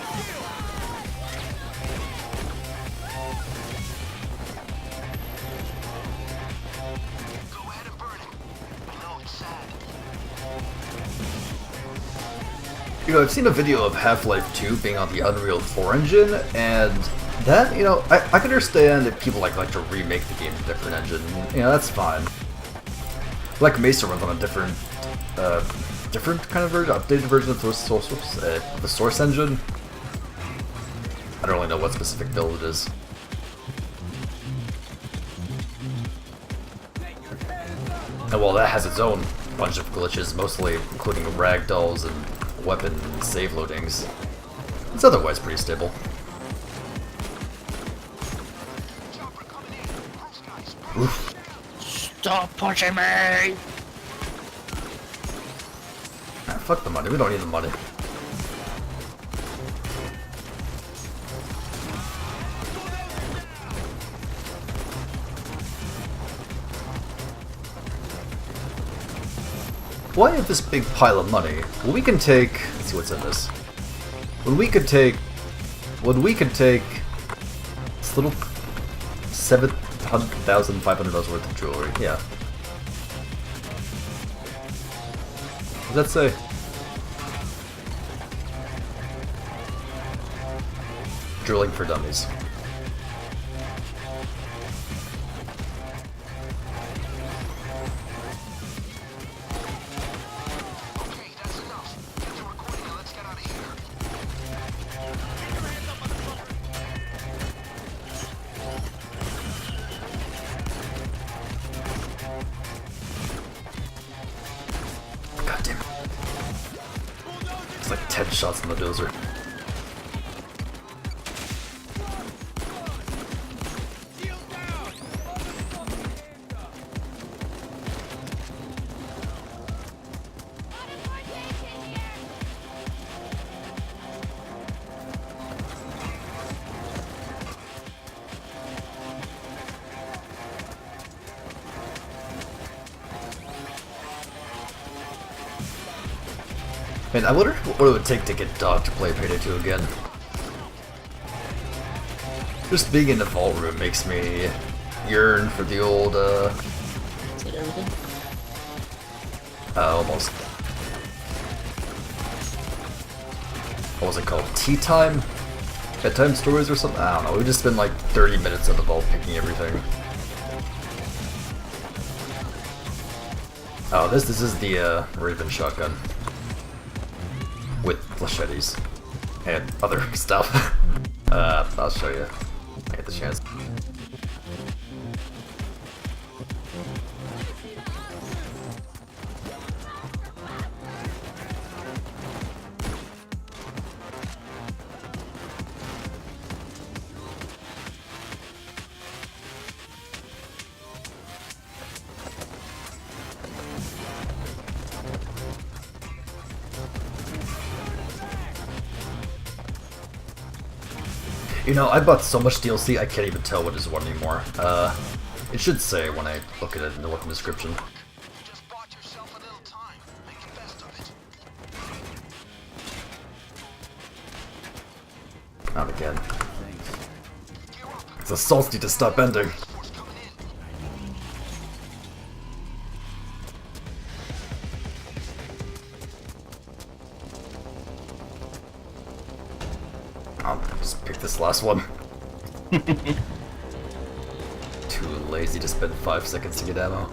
You know, I've seen a video of Half-Life 2 being on the Unreal 4 engine, and that, you know, I can understand if people like to remake the game in a different engine. You know, that's fine. Like Mesa runs on a different kind of version, updated version of the source engine. I don't really know what specific build it is. And while that has its own bunch of glitches, mostly including ragdolls and weapon save loadings, it's otherwise pretty stable. Oof. Stop punching me! Ah, fuck the money, we don't need the money. Why have this big pile of money? Well, we can take... Let's see what's in this. When we could take... this little $1,500 worth of jewelry. Yeah. What does that say? Drilling for dummies. Okay, that's enough. Get the recording and let's get out of here. God damn it. It's like 10 shots in the dozer. Man, I wonder what it would take to get Doc to play Payday 2 again. Just being in the vault room makes me yearn for the old, Is that everything? almost. What was it called? Tea time? Bedtime stories or something? I don't know. We just spent like 30 minutes in the vault picking everything. Oh, this is the Raven shotgun. With machetes. And other stuff. I'll show you. I get the chance. You know, I bought so much DLC I can't even tell what is what anymore. It should say when I look at it in the weapon description. You just bought yourself a little time. Make the best of it. Not again. It's salty to stop ending. Force coming in. I'll just pick this last one. Too lazy to spend 5 seconds to get ammo.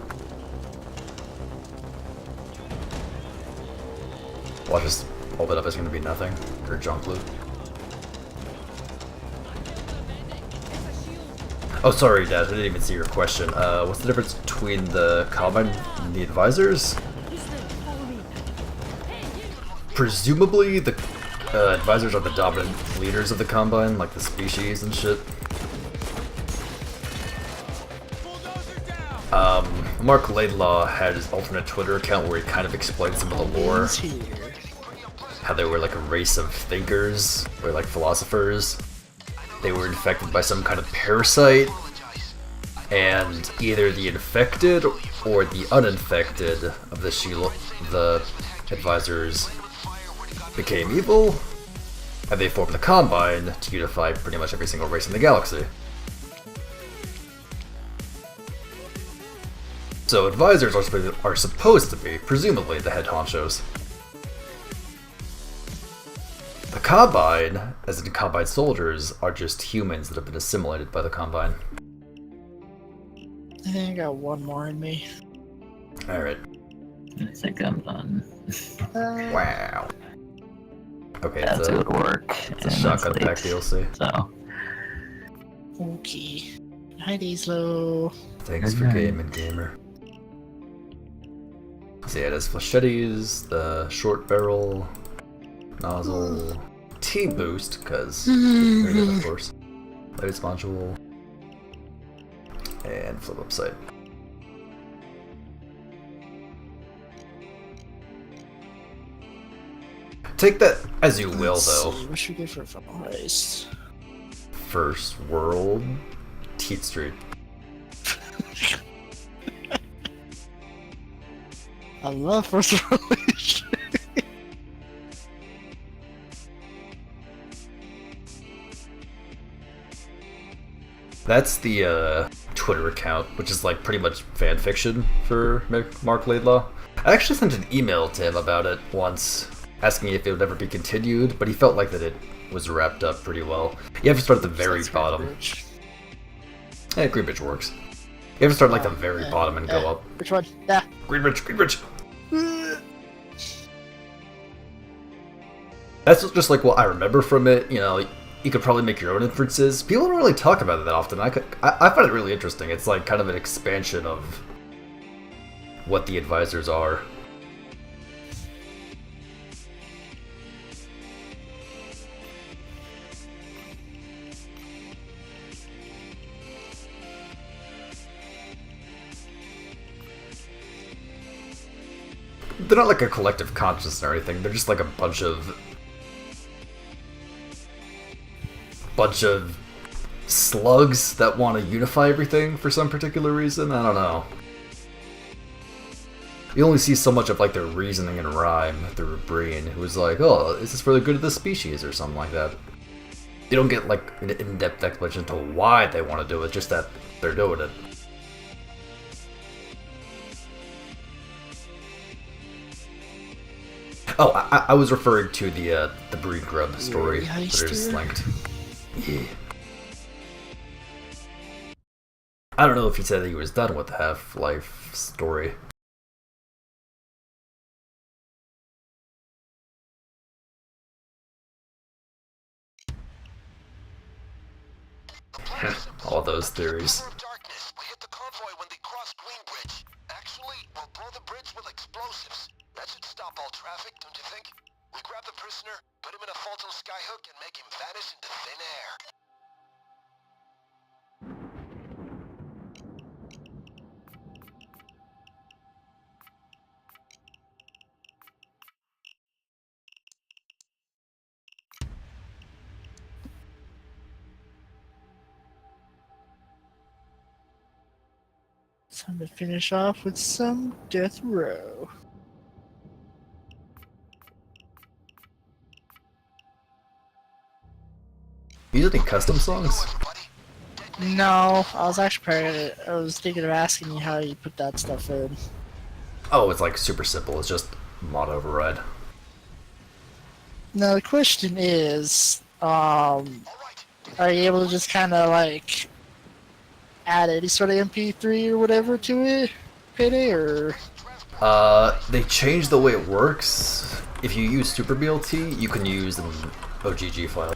Watch this. Hold it up, it's gonna be nothing. Or junk loot. Oh, sorry, Dad. I didn't even see your question. What's the difference between the Combine and the Advisors? Presumably, the Advisors are the dominant leaders of the Combine, like the species and shit. Mark Laidlaw had his alternate Twitter account where he kind of explained some of the lore. He's here. How they were like a race of thinkers, or like philosophers. They were infected by some kind of parasite, and either the infected or the uninfected of the Advisors became evil, and they formed the Combine to unify pretty much every single race in the galaxy. So Advisors are supposed to be, presumably, the head honchos. The Combine, as in Combine soldiers, are just humans that have been assimilated by the Combine. I think I got one more in me. Alright. I think I'm done. Wow. Okay, That's good work. it's a shotgun pack DLC. So, Okay. Hi, Dieslo. Thanks for gaming, gamer. So yeah, it has flechettes, the short barrel, nozzle, T-boost, because of course, latest module, and flip up sight. Take that as you will, though. What should we get for a heist? First world, Teat Street. I love first world. That's the Twitter account, which is like pretty much fan fiction for Mark Laidlaw. I actually sent an email to him about it once, asking if it would ever be continued, but he felt like that it was wrapped up pretty well. You have to start at the very bottom. Yeah, Greenbridge works. You have to start like the very bottom and go up. Which one? Yeah. Greenbridge. That's just like what I remember from it. You know, you could probably make your own inferences. People don't really talk about it that often. I find it really interesting. It's like kind of an expansion of what the advisors are. They're not like a collective consciousness or anything. They're just like a bunch of slugs that want to unify everything for some particular reason. I don't know. You only see so much of like their reasoning and rhyme through Breen, who's like, "Oh, is this for the good of the species?" or something like that. You don't get like an in-depth explanation to why they want to do it, just that they're doing it. Oh, I was referring to the Breed Grub story that I just linked. Yeah. I don't know if he said that he was done with the Half-Life story. All those theories. Darkness. We hit the convoy when they crossed Greenbridge. Actually, we'll blow the bridge with explosives. That should stop all traffic, don't you think? We grab the prisoner, put him in a Fulton skyhook, and make him vanish into thin air. Time to finish off with some Death Row. You use any custom songs? No, I was actually I was thinking of asking you how you put that stuff in. Oh, it's like super simple. It's just mod override. Now the question is, are you able to just kind of like add any sort of MP3 or whatever to it, Payday, or? They changed the way it works. If you use Super BLT, you can use an OGG file.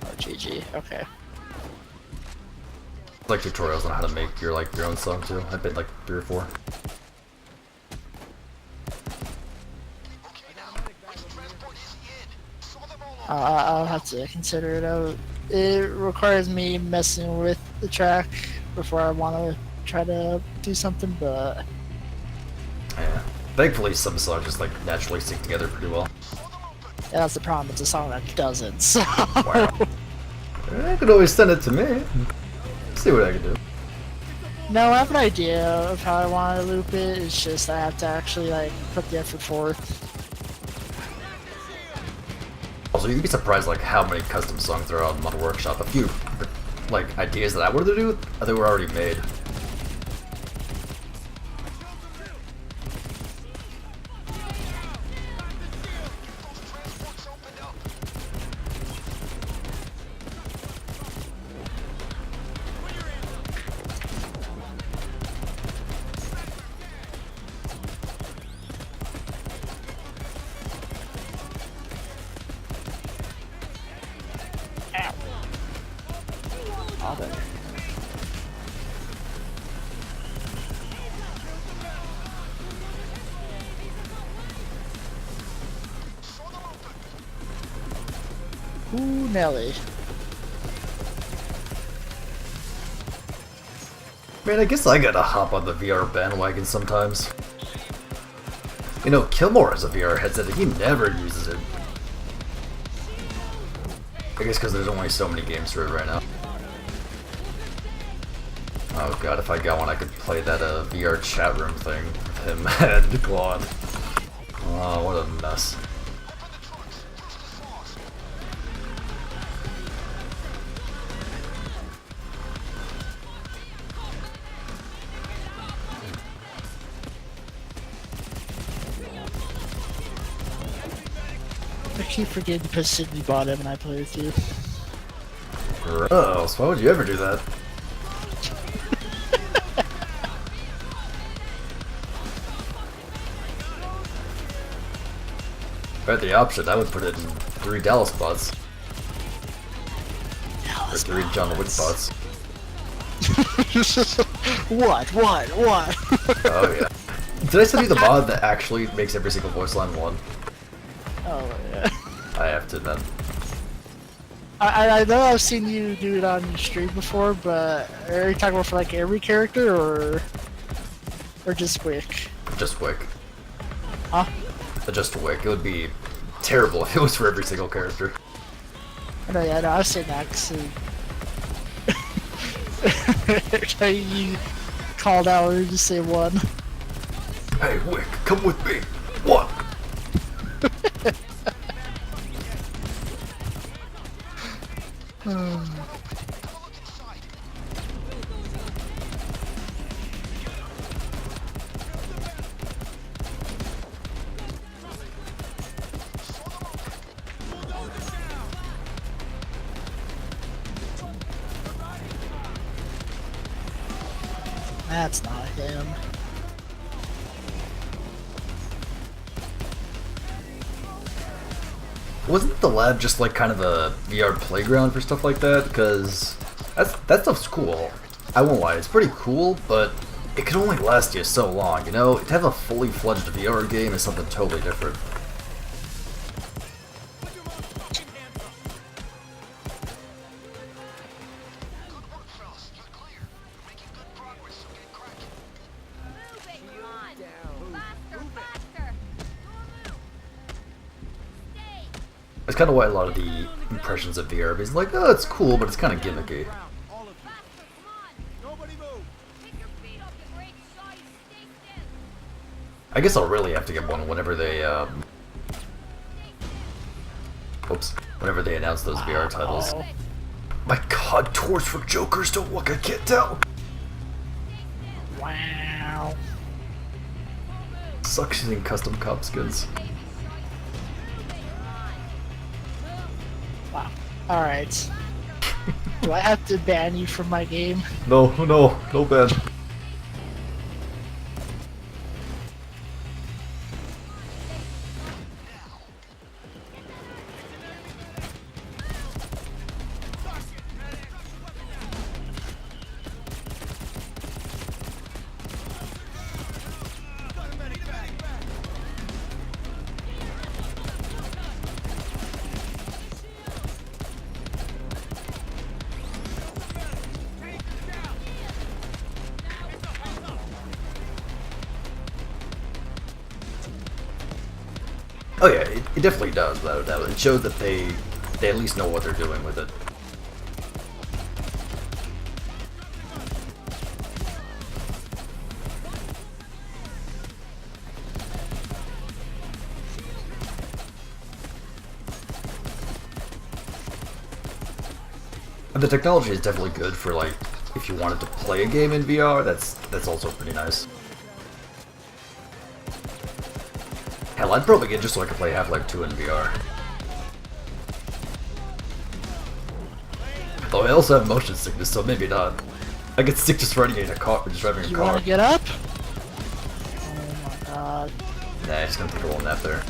OGG, okay. Like tutorials on how to make your own song too. I've been like 3 or 4. I'll have to consider it out. It requires me messing with the track before I want to try to do something, but Yeah. Thankfully, some songs just like naturally sync together pretty well. yeah, that's the problem. It's a song that doesn't. So. Wow. I could always send it to me. See what I can do. No, I have an idea of how I want to loop it. It's just I have to actually like put the effort forth. Also, you'd be surprised like how many custom songs there are on Mod Workshop. A few like ideas that I wanted to do, I think were already made. Ooh, Nelly. Man, I guess I gotta hop on the VR bandwagon sometimes. You know, Kilmore has a VR headset and he never uses it. I guess because there's only so many games for it right now. Oh god, if I got one I could play that VR chat room thing with him and Claude. Oh, what a mess. keep forgetting to put Sydney bottom and I play with you. Gross, why would you ever do that? If I had the option, I would put it in 3 Dallas spots. Or 3 John Wick spots. What? Oh yeah. Did I send you the mod that actually makes every single voice line one? Oh yeah. I have to then. I know I've seen you do it on your stream before, but are you talking about for like every character or just Wick? Just Wick. Huh? Just Wick. It would be terrible if it was for every single character. I know, yeah, I know, I've seen that because you called out or just say one. Hey Wick, come with me. What? That's not him. Wasn't the lab just like kind of a VR playground for stuff like that? Because that stuff's cool. I won't lie, it's pretty cool, but it can only last you so long, you know? To have a fully fledged VR game is something totally different. That's kind of why a lot of the impressions of VR is like, oh, it's cool, but it's kind of gimmicky. I guess I'll really have to get one whenever they, whenever they announce those VR titles. My god, tours for Jokers don't look, I can't tell! Wow. Sucks using custom cop skins. Wow. Alright. Do I have to ban you from my game? No ban. Oh yeah, it definitely does, without a doubt. It showed that they at least know what they're doing with it. And the technology is definitely good for, like, if you wanted to play a game in VR, that's also pretty nice. Hell, I'd probably get just so I could play Half-Life 2 in VR. Though I also have motion sickness, so maybe not. I get sick just riding in a car, just driving a You car. wanna get up? Oh my god. Nah, just gonna take a little nap there.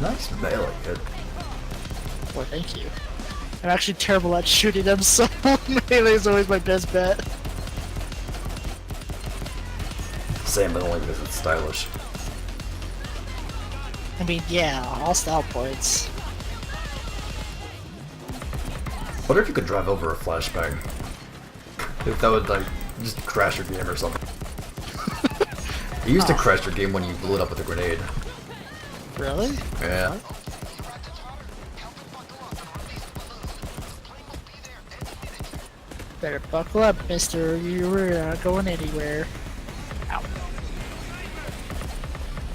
Nice melee hit. Well, thank you. I'm actually terrible at shooting them, so melee is always my best bet. Same, but only because it's stylish. I mean, yeah, all style points. Wonder if you could drive over a flashbang. If that would, like, just crash your game or something. It used to crash your game when you blew it up with a grenade. Really? Yeah. What? Better buckle up, mister. You were not going anywhere. Ow.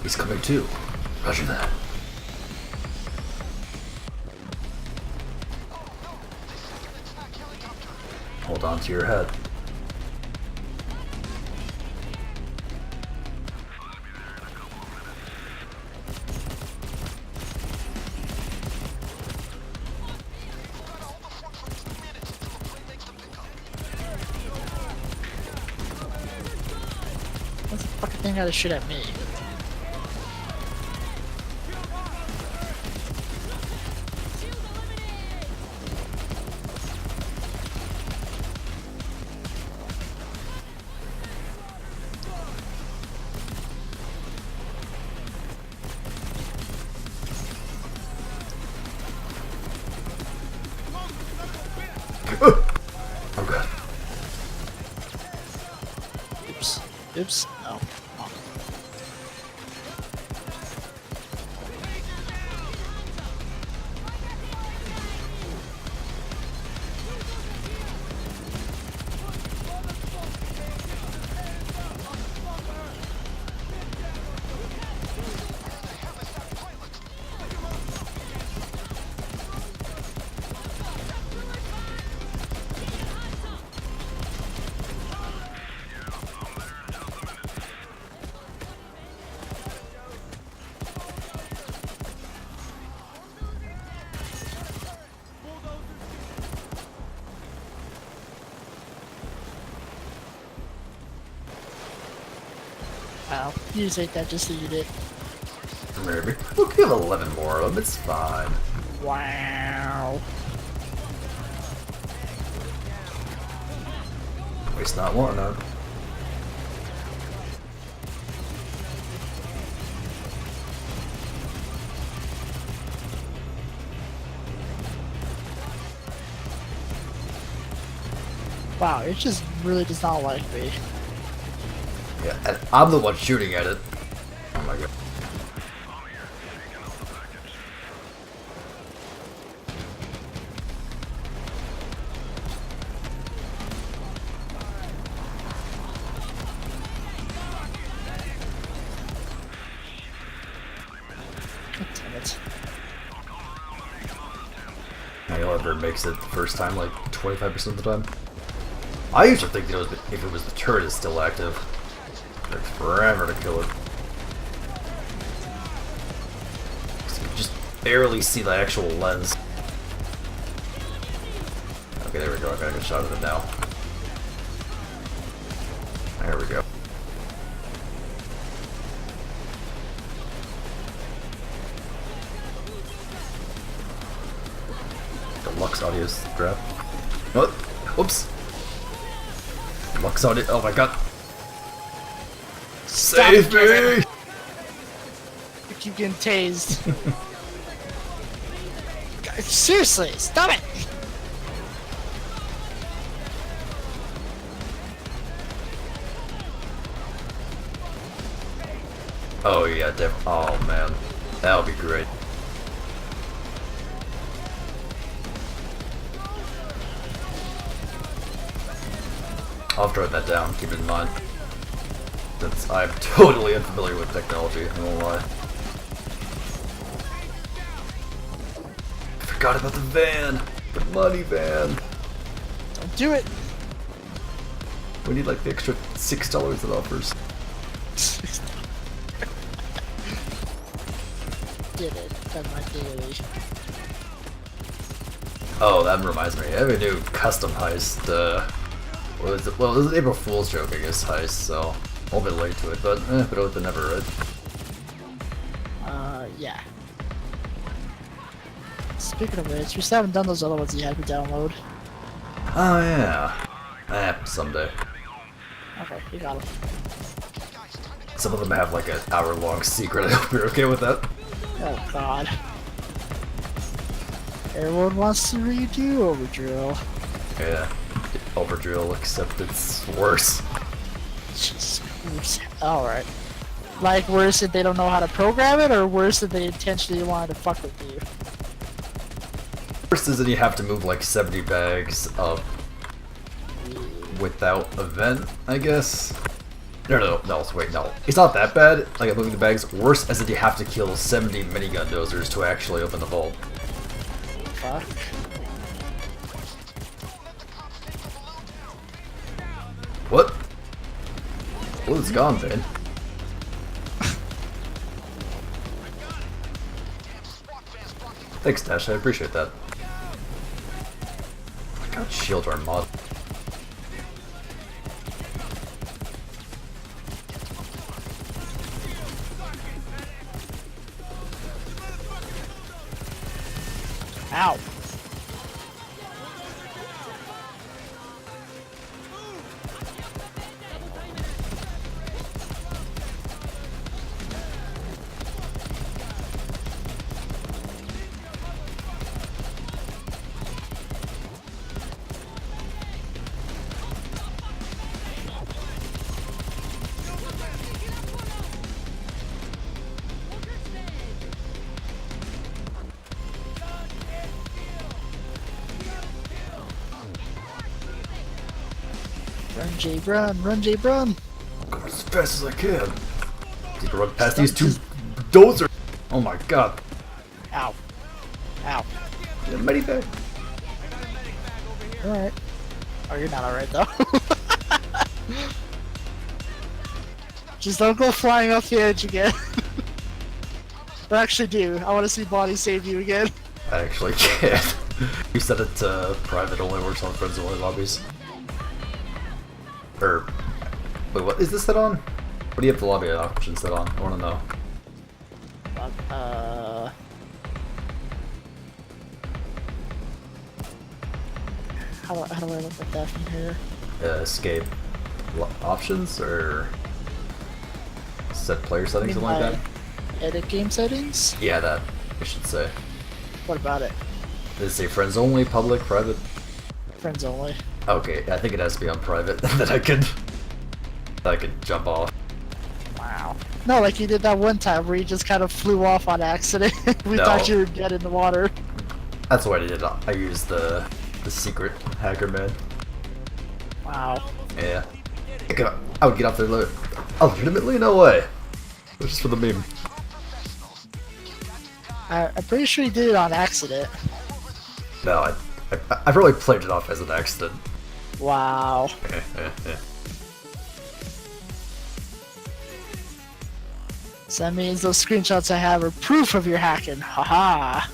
He's coming too. Roger that. Hold on to your head. What's the fucking thing got to shoot at me? I'm good. Oops. Oops. Oh. Oh. Wow. You just ate that just so you did. Maybe. We'll give 11 more of them. It's fine. Wow. Waste not, want none. Wow, it just really does not like me. Yeah, and I'm the one shooting at it. Oh my god. God damn it. However, makes it the first time like 25% of the time. I usually think that if it was the turret is still active. It takes forever to kill it. So you just barely see the actual lens. Okay, there we go. I got a good shot of it now. There we go. Deluxe audio strap. What? Whoops. Deluxe audio. Oh my god. Save me! You keep getting tased. God, seriously, stop it! Oh yeah, oh man. That'll be great. I'll have to write that down, keep it in mind. Since I'm totally unfamiliar with technology, I won't lie. I forgot about the van! The money van! Don't do it! We need like the extra $6 it offers. Did it. Done my daily. Oh, that reminds me. I have a new custom heist, what was it? Well, it was an April Fool's joke, I guess, heist, so a little bit late to it, but better than never, right? Yeah. Speaking of which, we still haven't done those other ones you had to download. Oh, yeah. Someday. Okay, you got them. Some of them have like an hour-long secret. I hope you're okay with that. Oh god. Everyone wants to redo Overdrill. Yeah. Overdrill, except it's worse. Jesus Christ. Alright. Like, worse that they don't know how to program it, or worse that they intentionally wanted to fuck with you? Worst is that you have to move like 70 bags of without a vent, I guess. No, wait, no. It's not that bad, like moving the bags. Worse as if you have to kill 70 minigun dozers to actually open the vault. Fuck. What? Oh, it's gone, man. Thanks, Dash, I appreciate that. I got shield our mod. Ow. Run, Jay, run! Run, Jay, run! I'm going as fast as I can. Need to run past these two dozers. Oh my god. Ow. Ow. Get a medibag. Alright. Oh, you're not alright though. Just don't go flying off the edge again. Or actually do. I want to see Bonnie save you again. I actually can't. You set it to private only works on friends only lobbies. Or wait, what is this set on? What do you have the lobby option set on? I wanna know. How do I look at that from here? Escape options or set player settings, something like that? Edit game settings? Yeah, that I should say. What about it? Does it say friends only, public, private? Friends only. Okay, I think it has to be on private. That I could jump off. Wow. No, like you did that one time where you just kind of flew off on accident. We No. thought you were dead in the water. That's what I did. I used the secret hacker man. Wow. Yeah. I would get off there legitimately? No way. It was just for the meme. I'm pretty sure you did it on accident. No, I probably played it off as an accident. Wow. So that means those screenshots I have are proof of your hacking. Haha.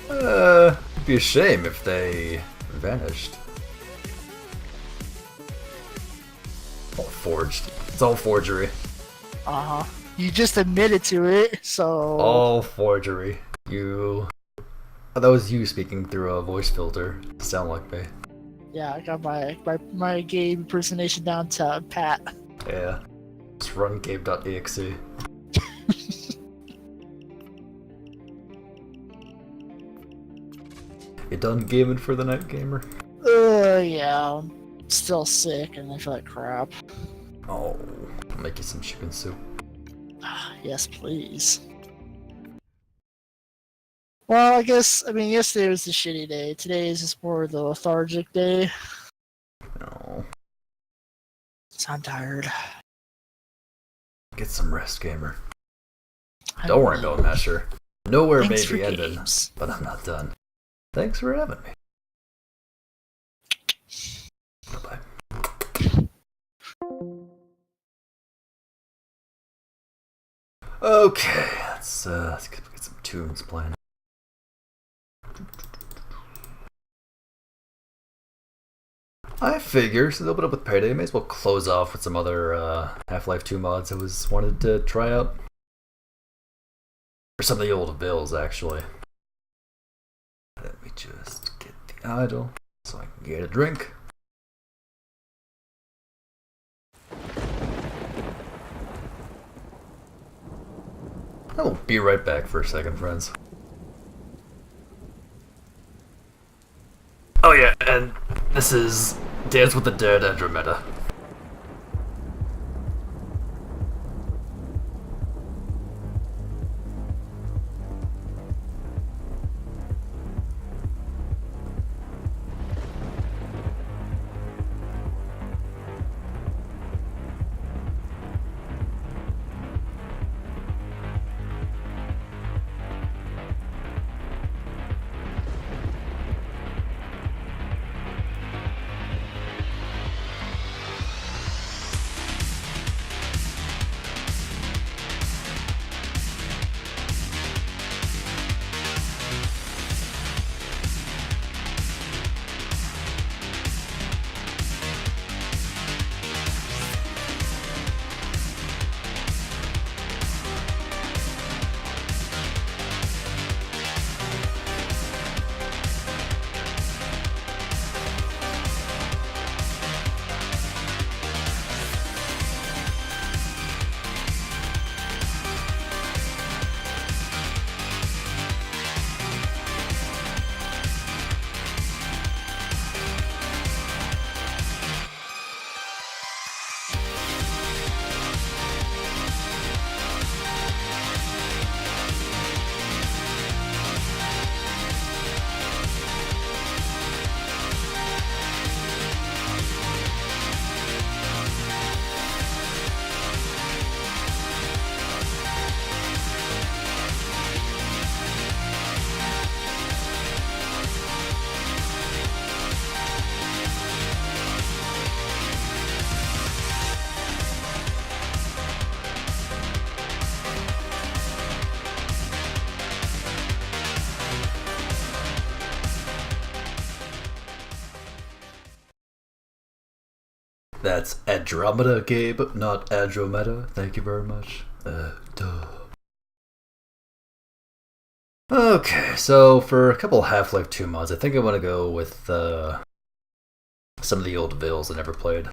It'd be a shame if they vanished. All forged. It's all forgery. Uh-huh. You just admitted to it, so... All forgery. You... Oh, that was you speaking through a voice filter. Sound like me. Yeah, I got my game impersonation down to pat. Yeah. Just run game.exe. You done gaming for the night, gamer? Yeah, I'm still sick and I feel like crap. Oh, I'll make you some chicken soup. Yes, please. Well, I mean, yesterday was the shitty day. Today is just more the lethargic day. No. So I'm tired. Get some rest, gamer. Don't worry about Masher. Nowhere may be ended, but I'm not done. Thanks for having me. Bye-bye. Okay, let's get some tunes playing. I figure, since I opened up with Payday, I may as well close off with some other Half-Life 2 mods I wanted to try out. Or some of the old bills, actually. Let me just get the idle so I can get a drink. I will be right back for a second, friends. Oh yeah, and this is Dance with the Dead Andromeda. That's Andromeda, Gabe, not Andromeda. Thank you very much. Duh. Okay, so for a couple Half-Life 2 mods, I think I want to go with some of the old Vills I never played.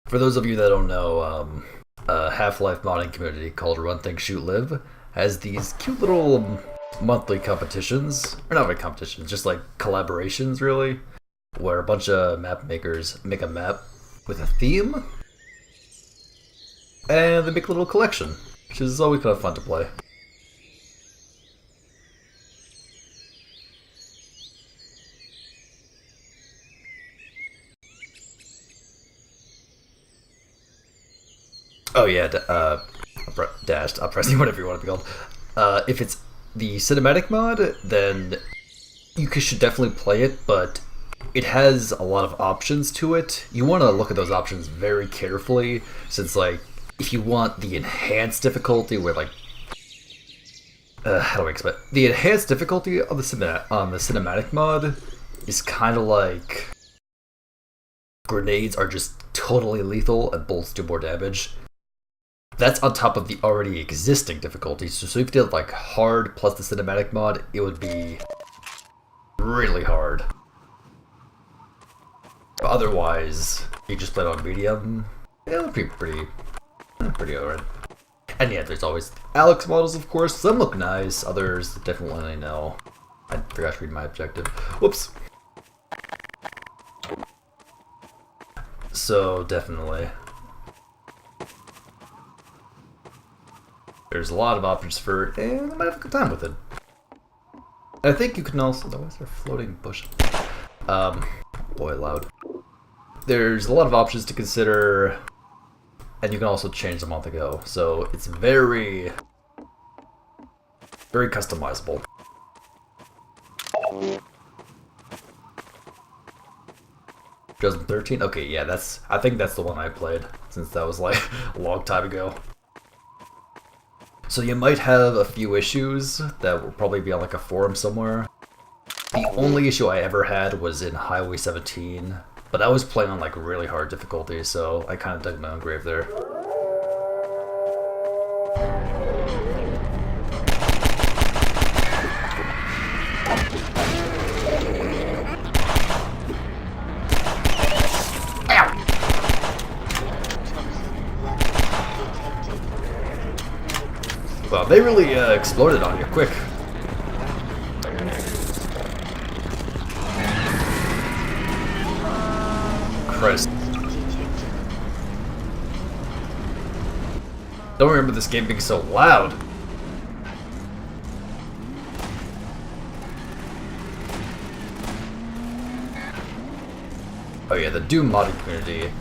For those of you that don't know, Half-Life modding community called Run Think Shoot Live has these cute little monthly competitions, or not really competitions, just like collaborations really, where a bunch of map makers make a map with a theme, and they make a little collection, which is always kind of fun to play. Oh yeah, dashed, pressing, whatever you want to be called. If it's the cinematic mod, then you should definitely play it, but it has a lot of options to it. You want to look at those options very carefully, since like, if you want the enhanced difficulty where like, how do I explain? The enhanced difficulty on the cinematic mod is kind of like grenades are just totally lethal and bullets do more damage. That's on top of the already existing difficulties. So if you did like hard plus the cinematic mod, it would be really hard. But otherwise, you just play it on medium, it would be pretty alright. And yeah, there's always Alex models, of course. Some look nice, others definitely no. I forgot to read my objective. Whoops. So definitely. There's a lot of options for it, and I might have a good time with it. I think you can also... Why is there a floating bush? Boy, loud. There's a lot of options to consider, and you can also change them on the go. So it's very customizable. (2013) Okay, yeah, I think that's the one I played, since that was like a long time ago. So you might have a few issues that will probably be on like a forum somewhere. The only issue I ever had was in Highway 17, but I was playing on like really hard difficulty, so I kind of dug my own grave there. Wow, they really exploded on you quick. Christ. Don't remember this game being so loud. Oh yeah, the Doom modding community.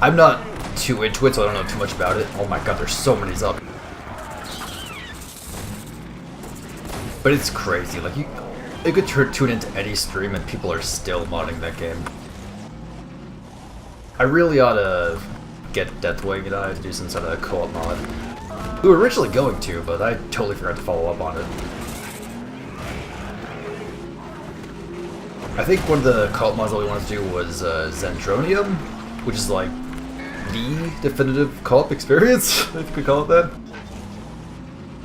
I'm not too into it, so I don't know too much about it. Oh my god, there's so many up. But it's crazy, like you could tune into any stream and people are still modding that game. I really ought to get Deathwing and I to do some sort of co-op mod. We were originally going to, but I totally forgot to follow up on it. I think one of the co-op mods that we wanted to do was Zendronium, which is like the definitive co-op experience, if you could call it that.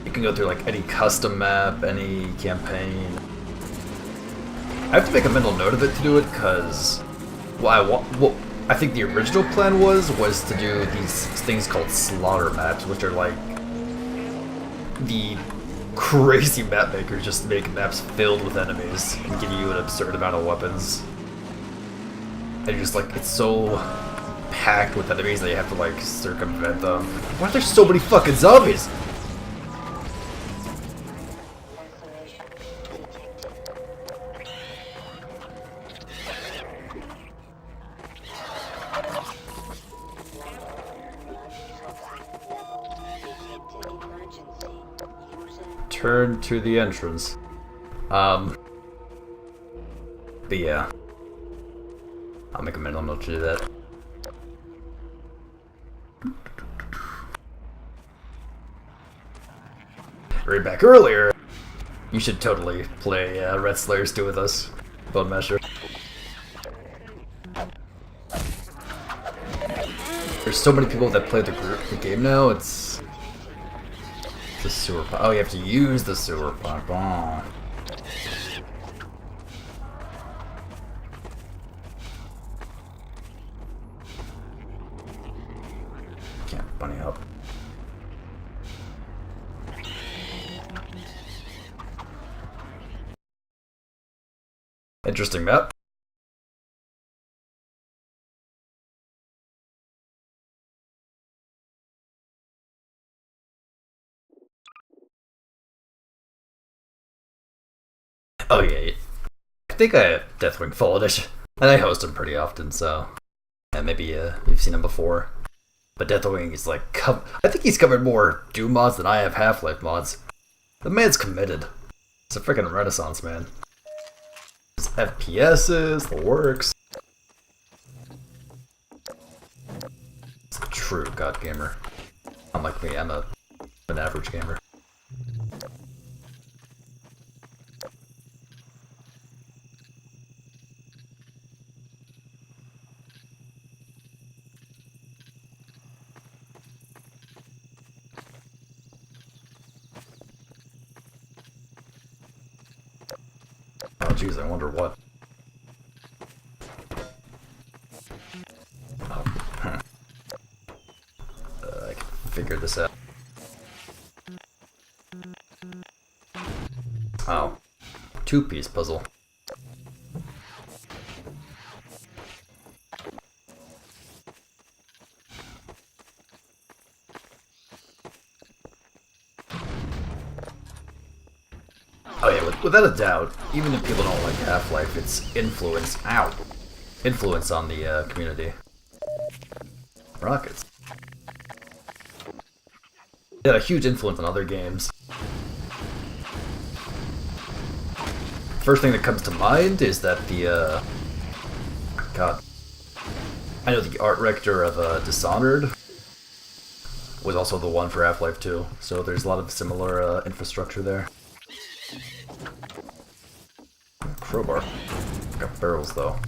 You can go through like any custom map, any campaign. I have to make a mental note of it to do it, because what I think the original plan was to do these things called slaughter maps, which are like the crazy map makers just make maps filled with enemies and give you an absurd amount of weapons. And you're just like, it's so packed with enemies that you have to like circumvent them. Why are there so many fucking zombies? Turn to the entrance. But yeah. I'll make a mental note to do that. Right back earlier. You should totally play Red Slayers 2 with us. Bone Masher. There's so many people that play the game now, it's the sewer pipe. Oh, you have to use the sewer pipe. Oh. Can't bunny up. Interesting map. Oh yeah, I think I have Deathwing Fall Edition, and I host him pretty often, so yeah, maybe you've seen him before. But Deathwing is like, I think he's covered more Doom mods than I have Half-Life mods. The man's committed. It's a freaking renaissance man. His FPSs, the works. It's a true god gamer. Unlike me, I'm an average gamer. Oh jeez, I wonder what. Oh, I can figure this out. Oh, two-piece puzzle. Oh yeah, without a doubt, even if people don't like Half-Life, it's influence on the community. Rockets. It had a huge influence on other games. First thing that comes to mind is that the, God. I know the art director of Dishonored was also the one for Half-Life 2, so there's a lot of similar infrastructure there. Crowbar. Got barrels though.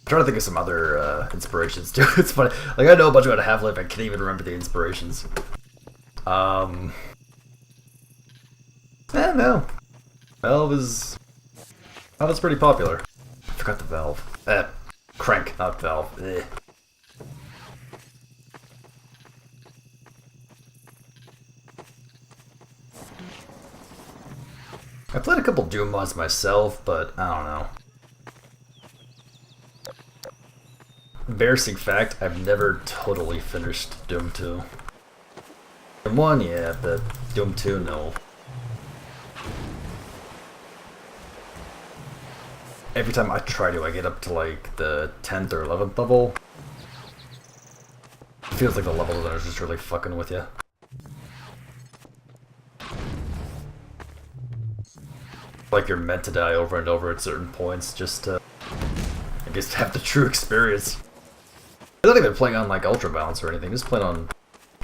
I'm trying to think of some other inspirations too. It's funny. Like I know a bunch about Half-Life, I can't even remember the inspirations. No. Valve is pretty popular. I forgot the valve. Crank, not valve. Eh. I played a couple Doom mods myself, but I don't know. Embarrassing fact, I've never totally finished Doom 2. Doom 1, yeah, but Doom 2, no. Every time I try to, I get up to like the 10th or 11th level. It feels like the level that is just really fucking with you. Like you're meant to die over and over at certain points just to, I guess, have the true experience. I'm not even playing on like ultra balance or anything, just playing on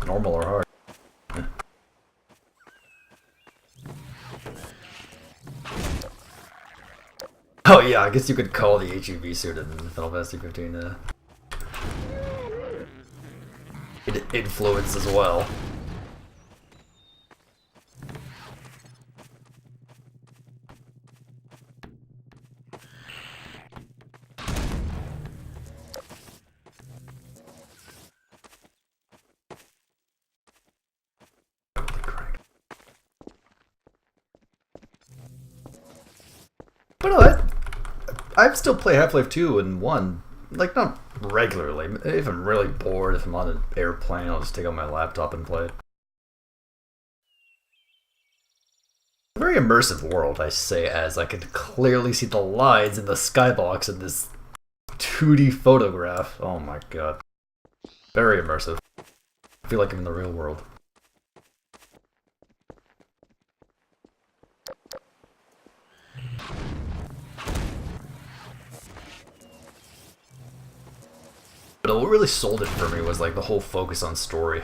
normal or hard. Oh yeah, I guess you could call the HEV suit in Final Fantasy 15 influence as well. But no, I still play Half-Life 2 and 1, like not regularly. If I'm really bored, if I'm on an airplane, I'll just take out my laptop and play it. Very very immersive world, I say, as I can clearly see the lines in the skybox in this 2D photograph. Oh my god. Very immersive. I feel like I'm in the real world. But what really sold it for me was like the whole focus on story.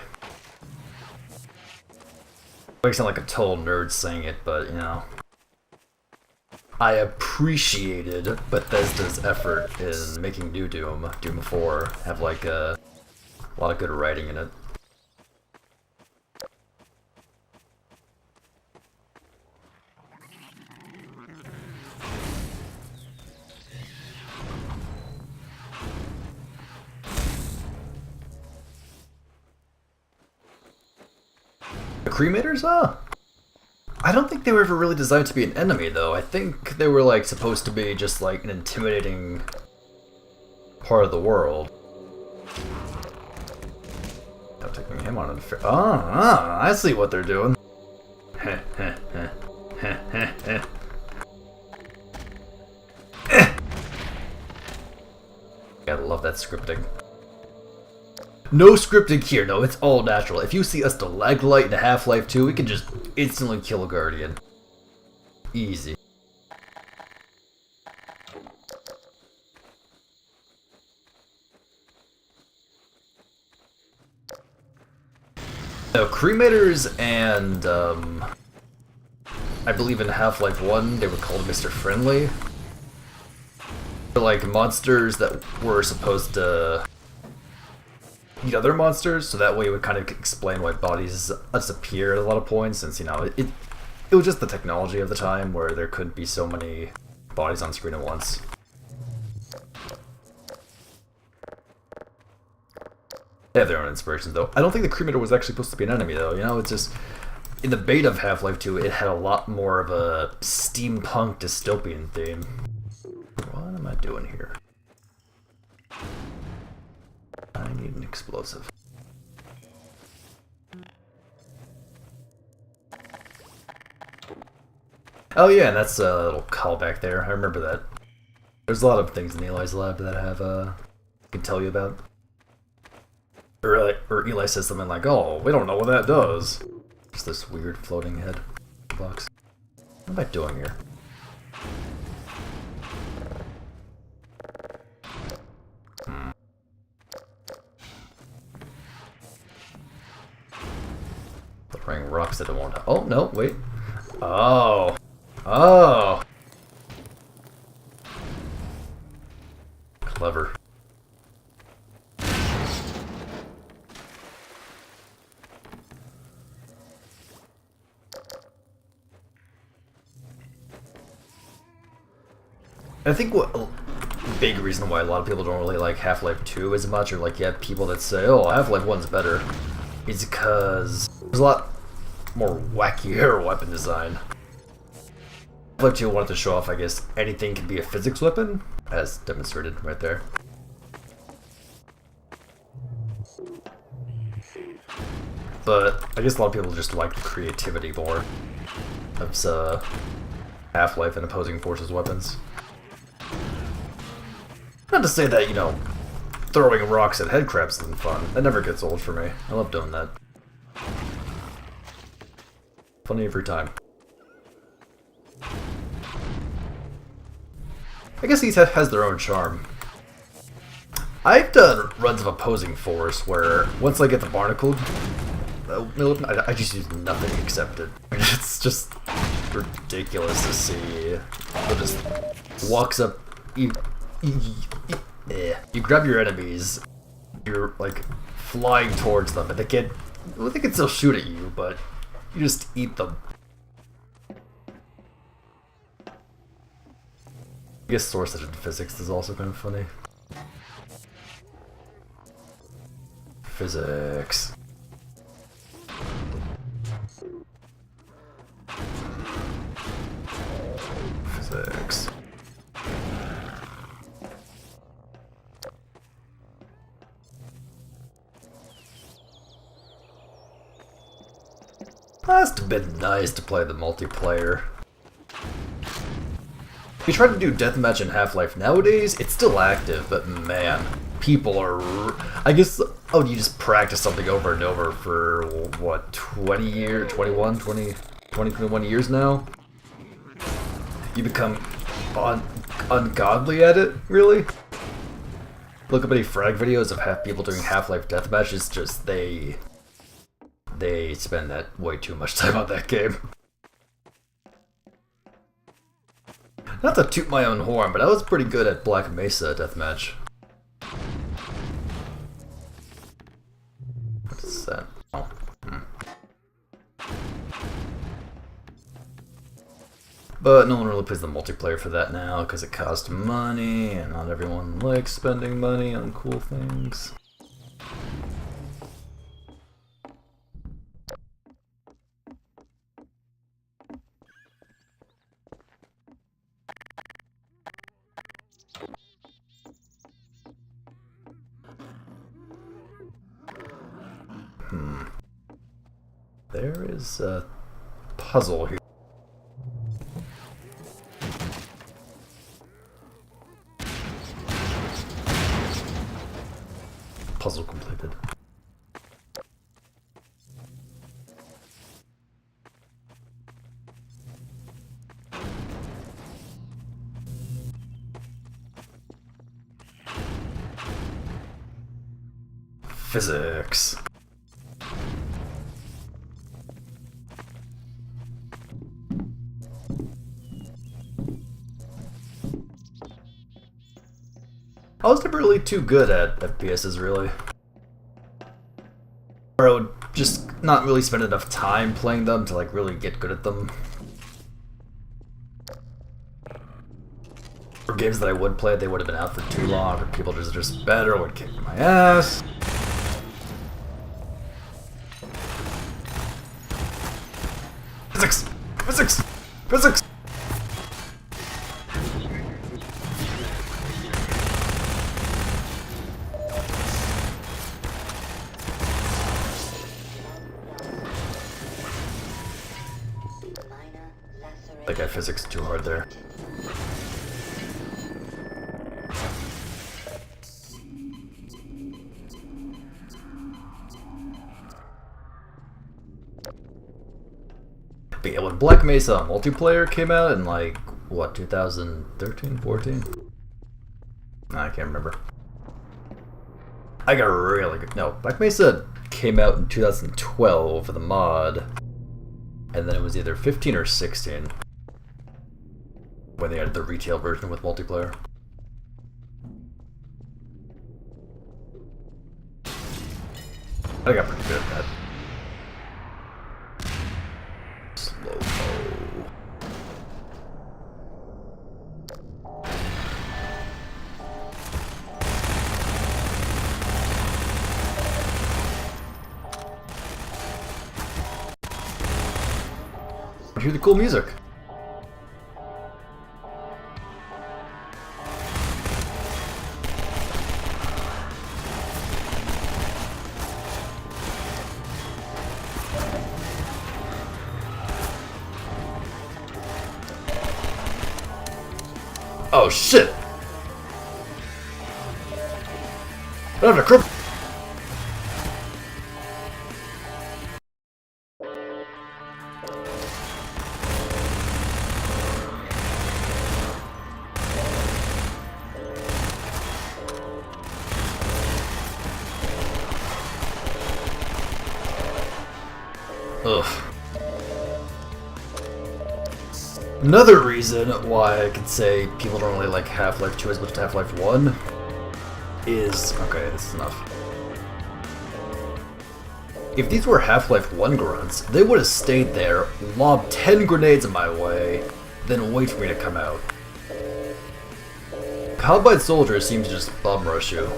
I sound like a total nerd saying it, but you know, I appreciated Bethesda's effort in making new Doom. Doom 4 have like a lot of good writing in it. The Cremators? I don't think they were ever really designed to be an enemy, though. I think they were, like, supposed to be just, like, an intimidating part of the world. I'm taking him on unfair. I see what they're doing. Gotta love that scripting. No scripting here, no, it's all natural. If you see a stalagmite in Half-Life 2, we can just instantly kill a Guardian. Easy. No, Cremators and, I believe in Half-Life 1, they were called Mr. Friendly. They're like monsters that were supposed to eat other monsters, so that way it would kind of explain why bodies disappear at a lot of points, since, you know, it was just the technology of the time where there couldn't be so many bodies on screen at once. They have their own inspirations, though. I don't think the Cremator was actually supposed to be an enemy, though, you know, it's just, in the beta of Half-Life 2, it had a lot more of a steampunk dystopian theme. What am I doing here? I need an explosive. Oh yeah, and that's a little callback there. I remember that. There's a lot of things in Eli's lab that have can tell you about. Or Eli says something like, "Oh, we don't know what that does." Just this weird floating head box. What am I doing here? Throwing rocks that it won't. Oh no! Wait. Oh. Oh. Clever. I think what a big reason why a lot of people don't really like Half-Life 2 as much, or like you have people that say, "Oh, Half-Life 1's better," is because there's a lot more wackier weapon design. Half-Life 2 wanted to show off, I guess, anything can be a physics weapon, as demonstrated right there. But I guess a lot of people just like the creativity more of Half-Life and opposing forces weapons. Not to say that, you know, throwing rocks at headcrabs isn't fun. That never gets old for me. I love doing that. Funny every time. I guess these has their own charm. I've done runs of opposing force where once I get the barnacled, I just use nothing except it. It's just ridiculous to see. It just walks up. You grab your enemies. You're like flying towards them, and they can still shoot at you, but you just eat them. I guess source engine physics is also kind of funny. Physics. Physics. Must have been nice to play the multiplayer. You try to do deathmatch in Half-Life nowadays, it's still active, but man, people are... I guess, oh, you just practice something over and over for, what, 20 years, 21 years now? You become ungodly at it, really? Look up any frag videos of people doing Half-Life deathmatch, it's just, they spend that way too much time on that game. Not to toot my own horn, but I was pretty good at Black Mesa deathmatch. What is that? Oh. But no one really plays the multiplayer for that now, because it costs money, and not everyone likes spending money on cool things. There is a puzzle here. Puzzle completed. Physics. I was never really too good at FPSs, really. Or I would just not really spend enough time playing them to like really get good at them. For games that I would play, they would have been out for too long, or people just better would kick my ass. Physics! Physics! Physics! That guy physics too hard there. But yeah, when Black Mesa multiplayer came out in like, what, 2013, 14? I can't remember. I got really good. No, Black Mesa came out in 2012 for the mod. And then it was either 15 or 16 when they added the retail version with multiplayer. I got pretty good at that. Slow-mo. Hear the cool music. Oh shit! I don't have a crib. Ugh. Another reason why I could say people don't really like Half-Life 2 as much as Half-Life 1 is... Okay, this is enough. If these were Half-Life 1 grunts, they would have stayed there, lobbed 10 grenades in my way, then wait for me to come out. Cowboy soldiers seem to just bum rush you.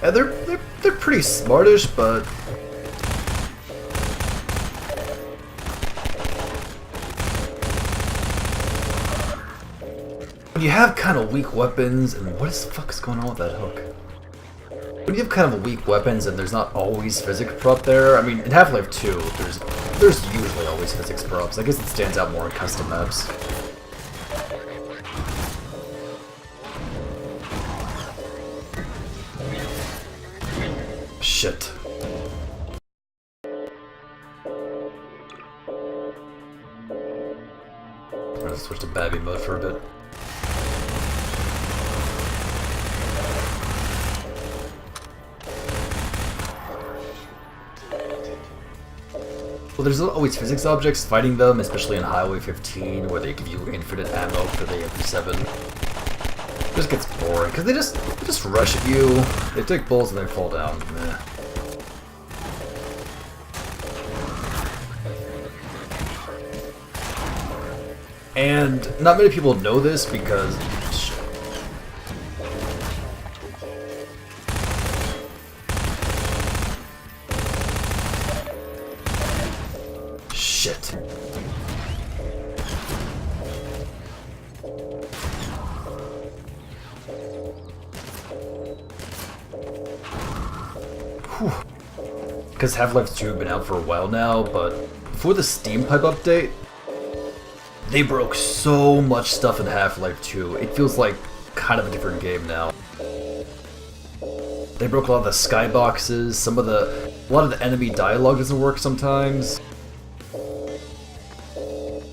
And they're pretty smartish, but... When you have kind of weak weapons, and what the fuck is going on with that hook? When you have kind of weak weapons and there's not always physics prop there, I mean, in Half-Life 2, there's usually always physics props. I guess it stands out more in custom maps. Shit. I'm gonna switch to Babby mode for a bit. Well, there's always physics objects fighting them, especially in Highway 15, where they give you infinite ammo for the MP7. It just gets boring, because they just rush at you, they take bullets and they fall down. Meh. And not many people know this because... Shit. Because Half-Life 2 has been out for a while now, but before the Steam Pipe update, they broke so much stuff in Half-Life 2. It feels like kind of a different game now. They broke a lot of the skyboxes, a lot of the enemy dialogue doesn't work sometimes.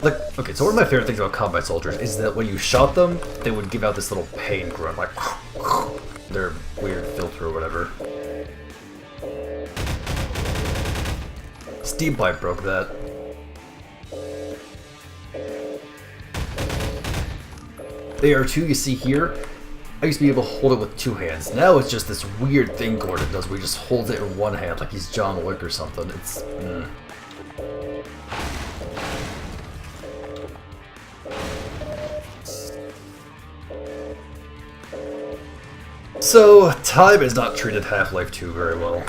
Like, okay, so one of my favorite things about combat soldiers is that when you shot them, they would give out this little pain grunt, like their weird filter or whatever. Steam Pipe broke that. The AR2 you see here, I used to be able to hold it with 2 hands. Now it's just this weird thing Gordon does where he just holds it in 1 hand like he's John Wick or something. It's... So, time has not treated Half-Life 2 very well.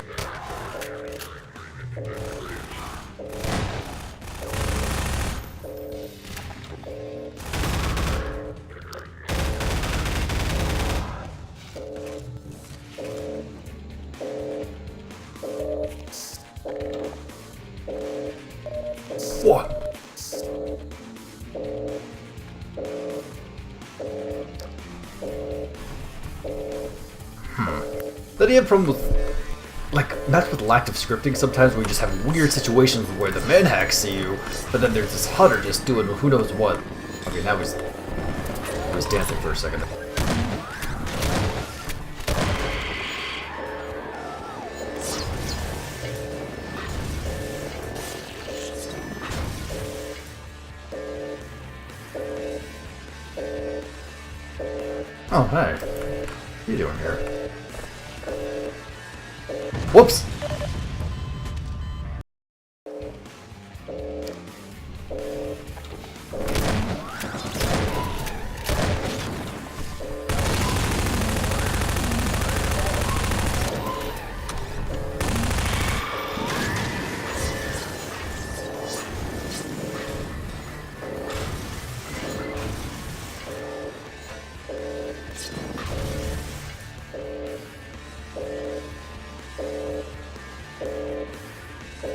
What? Then you have problems with, like, not with lack of scripting sometimes where you just have weird situations where the manhacks see you, but then there's this hunter just doing who knows what. Okay, now he's dancing for a second. Oh, hey. What are you doing here? Whoops!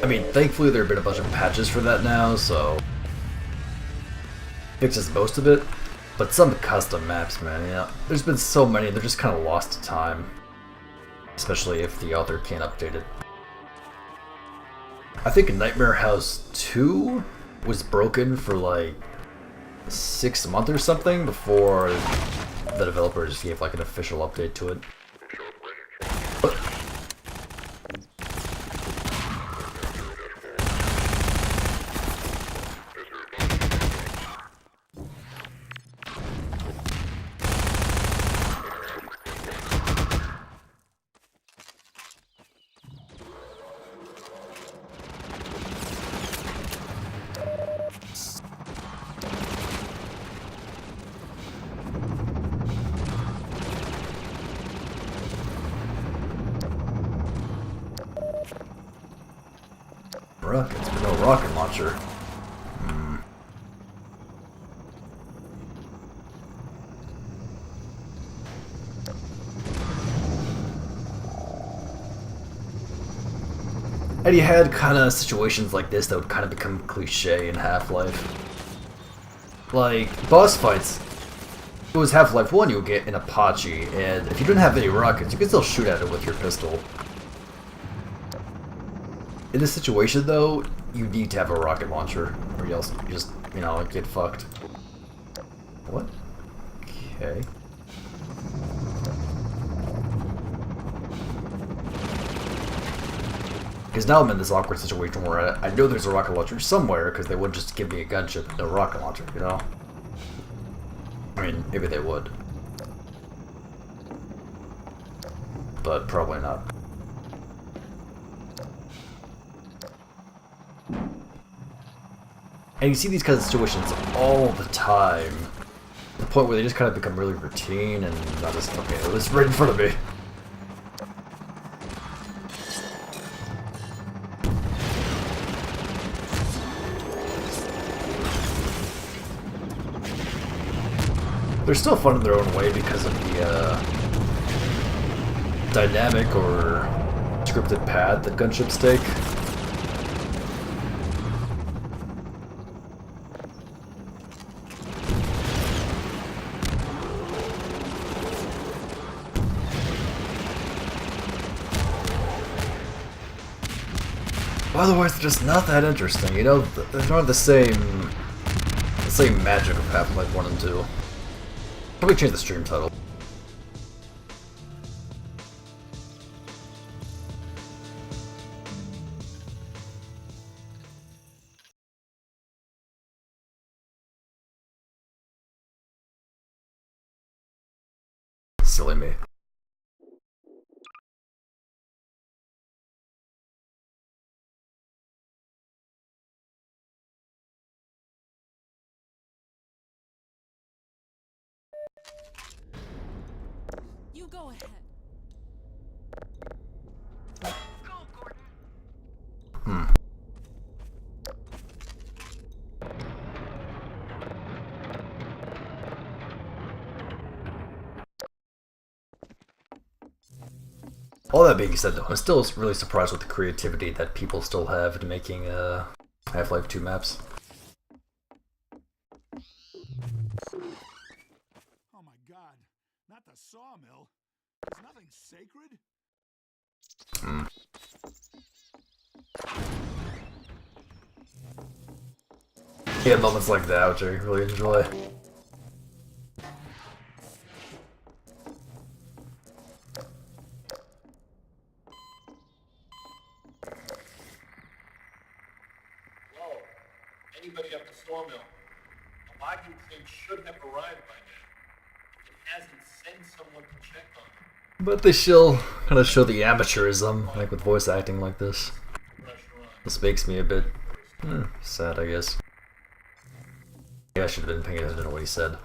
I mean, thankfully there have been a bunch of patches for that now, so fixes most of it. But some custom maps, man, yeah, there's been so many, they're just kind of lost to time. Especially if the author can't update it. I think Nightmare House 2 was broken for like 6 months or something before the developers gave like an official update to it. But rockets, but no rocket launcher. And you had kind of situations like this that would kind of become cliche in Half-Life. Like, boss fights. It was Half-Life 1 you would get an Apache, and if you didn't have any rockets, you could still shoot at it with your pistol. In this situation, though, you need to have a rocket launcher, or else you just, you know, get fucked. What? Okay. Because now I'm in this awkward situation where I know there's a rocket launcher somewhere, because they wouldn't just give me a gunship and no rocket launcher, you know? I mean, maybe they would. But probably not. And you see these kinds of situations all the time. To the point where they just kind of become really routine and not just, okay, it's right in front of me. They're still fun in their own way because of the dynamic or scripted path that gunships take. Otherwise, they're just not that interesting, you know? They don't have the same magic of Half-Life 1 and 2. Probably change the stream title. Silly me. You go ahead. All that being said, though, I'm still really surprised with the creativity that people still have in making Half-Life 2 maps. Oh my god, not the sawmill. Is nothing sacred? Yeah, moments like that, which I really enjoy. Anybody up the sawmill. A logging team should have arrived by now. If it hasn't, send someone to check on it. But they still kind of show the amateurism, like with voice acting like this. Pressure on. This makes me a bit sad, I guess. Yeah, I should have been paying attention to what he said.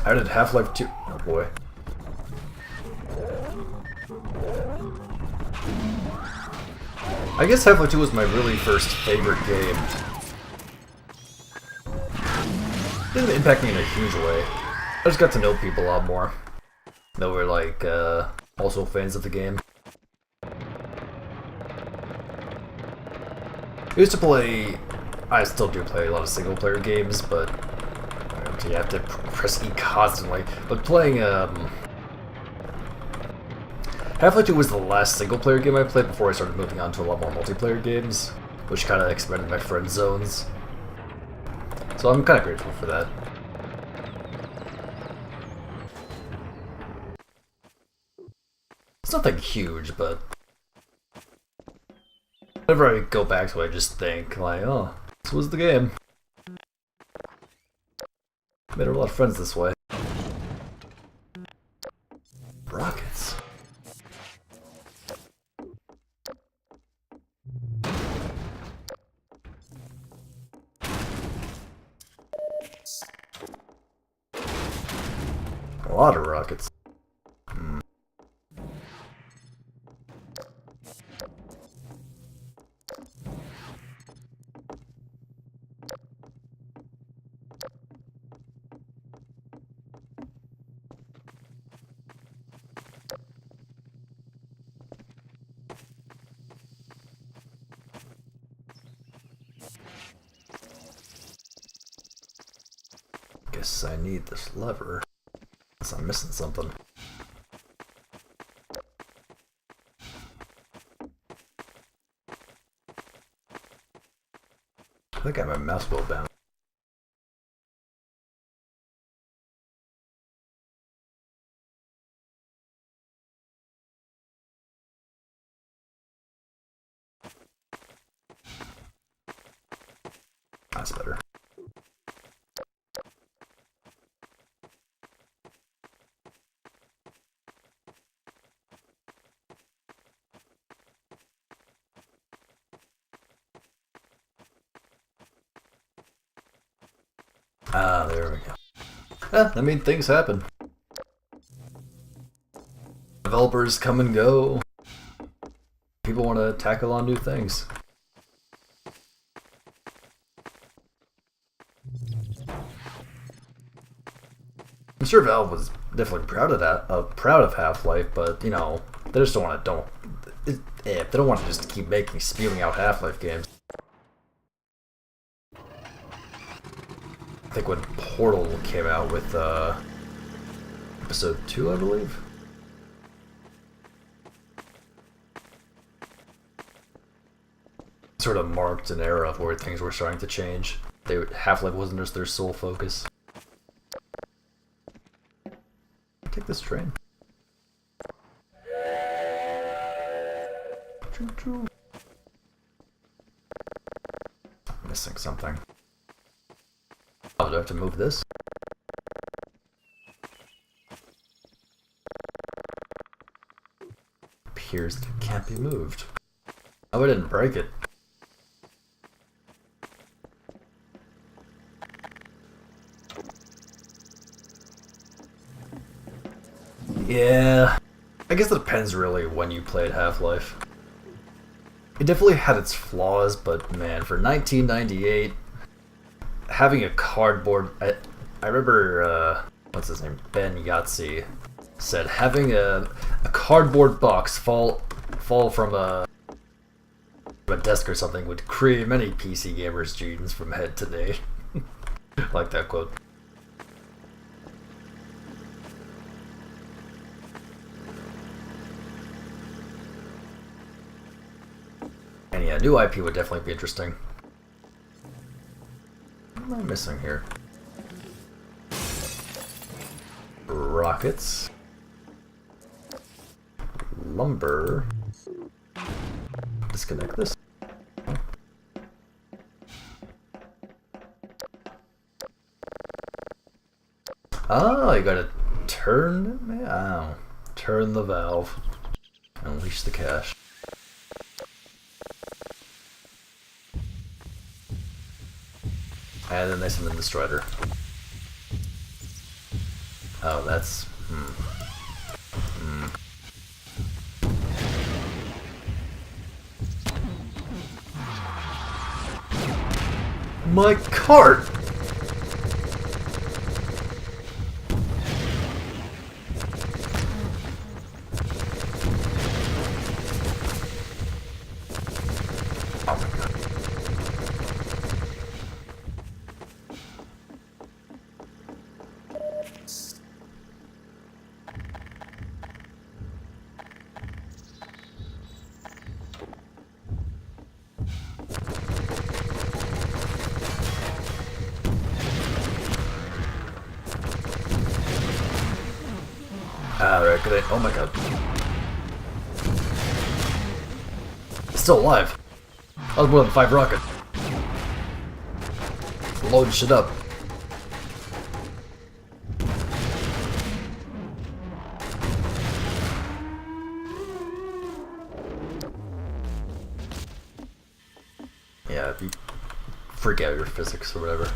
How did Half-Life 2... Oh boy. I guess Half-Life 2 was my really first favorite game. It didn't impact me in a huge way. I just got to know people a lot more that were like, also fans of the game. I used to play... I still do play a lot of single-player games, but you have to press E constantly. But playing, Half-Life 2 was the last single-player game I played before I started moving on to a lot more multiplayer games, which kind of expanded my friend zones. So I'm kind of grateful for that. It's nothing huge, but whenever I go back to it, I just think, like, oh, this was the game. Made a lot of friends this way. Rockets. A lot of rockets. guess I need this lever. Unless I'm missing something. I think I have my mouse wheel bound. That's better. Ah, there we go. I mean, things happen. Developers come and go. People want to tackle on new things. I'm sure Valve was definitely proud of that, proud of Half-Life, but you know, they just don't want to they don't want to just keep spewing out Half-Life games. I think when Portal came out with episode 2, I believe. Sort of marked an era of where things were starting to change. Half-Life wasn't just their sole focus. Take this train. Choo-choo. Missing something. Oh, do I have to move this? Appears that it can't be moved. Oh, I didn't break it. Yeah, I guess it depends really when you played Half-Life. It definitely had its flaws, but man, for 1998, having a cardboard... I remember, what's his name? Ben Yahtzee said having a cardboard box fall from a desk or something would create many PC gamers' dreams from head to day. Like that quote. And yeah, new IP would definitely be interesting. What am I missing here? Rockets. Lumber. Disconnect this. Oh, you gotta turn... Oh, turn the valve. Unleash the cache. And then they send in the Strider. Oh, that's... My cart! Oh my god. Alright, good. Oh my god. Still alive. That was more than 5 rockets. Load shit up. Yeah, if you freak out your physics or whatever.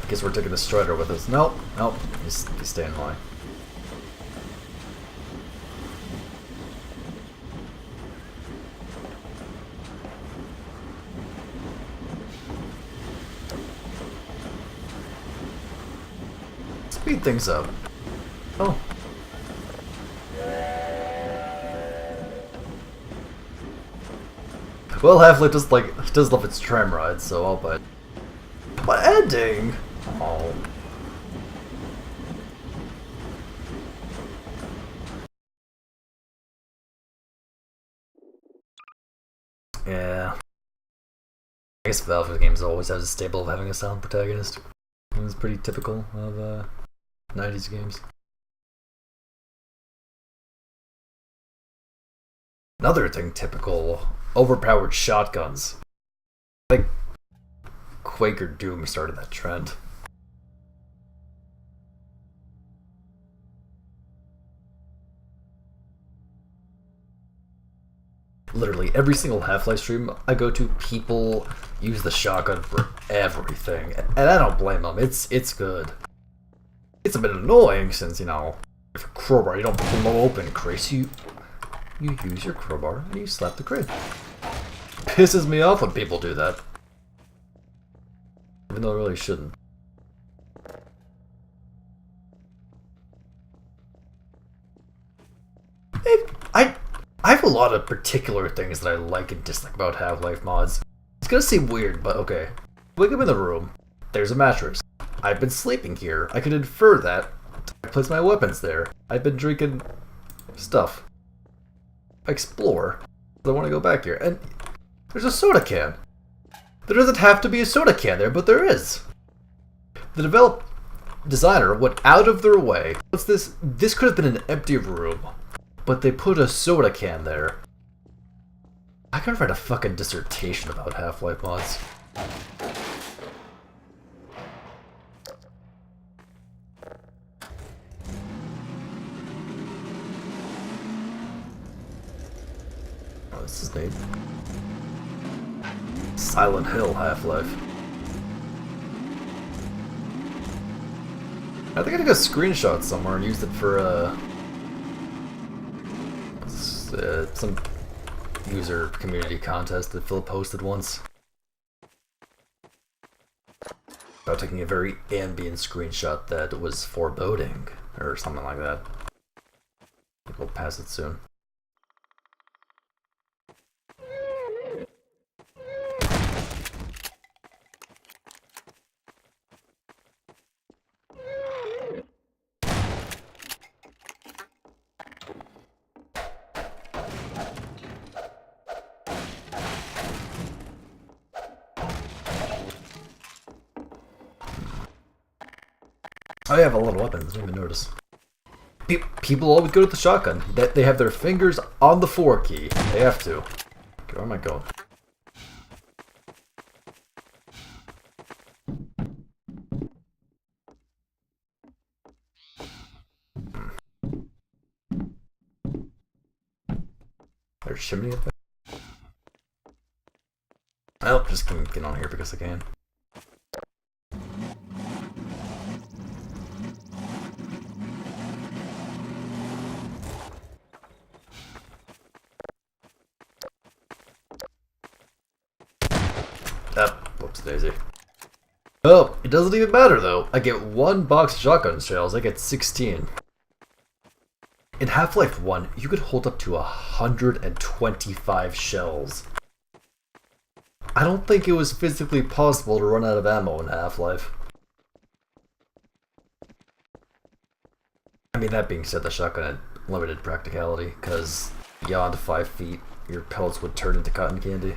Because we're taking the Strider with us. Nope, nope. You stay in line. Speed things up. Oh. Well, Half-Life does love its tram rides, so I'll buy it. But ending? Oh. Yeah. I guess Valve games always has a staple of having a silent protagonist. It was pretty typical of 90s games. Another thing typical, overpowered shotguns. I think Quaker Doom started that trend. Literally every single Half-Life stream I go to, people use the shotgun for everything, and I don't blame them. It's good. It's a bit annoying since, you know, if a crowbar, you don't blow open crates. You use your crowbar and you slap the crate. Pisses me off when people do that, even though I really shouldn't. I have a lot of particular things that I like and dislike about Half-Life mods. It's gonna seem weird, but okay. Wake up in the room. There's a mattress. I've been sleeping here. I can infer that. I place my weapons there. I've been drinking stuff. I explore. I want to go back here. And there's a soda can. There doesn't have to be a soda can there, but there is. The designer went out of their way. What's this? This could have been an empty room, but they put a soda can there. I could write a fucking dissertation about Half-Life mods. Oh, this is neat. Silent Hill Half-Life. I think I took a screenshot somewhere and used it for some user community contest that Phil posted once. About taking a very ambient screenshot that was foreboding, or something like that. I think we'll pass it soon. Oh, I have a lot of weapons, I didn't even notice. People always go to the shotgun. They have their fingers on the 4 key. They have to. Okay, where am I going? There's chimney up there. Well, just gonna get on here because I can. Whoops daisy. Oh, it doesn't even matter though. I get 1 box of shotgun shells, I get 16. In Half-Life 1, you could hold up to 125 shells. I don't think it was physically possible to run out of ammo in Half-Life. I mean, that being said, the shotgun had limited practicality, because beyond 5 feet, your pellets would turn into cotton candy.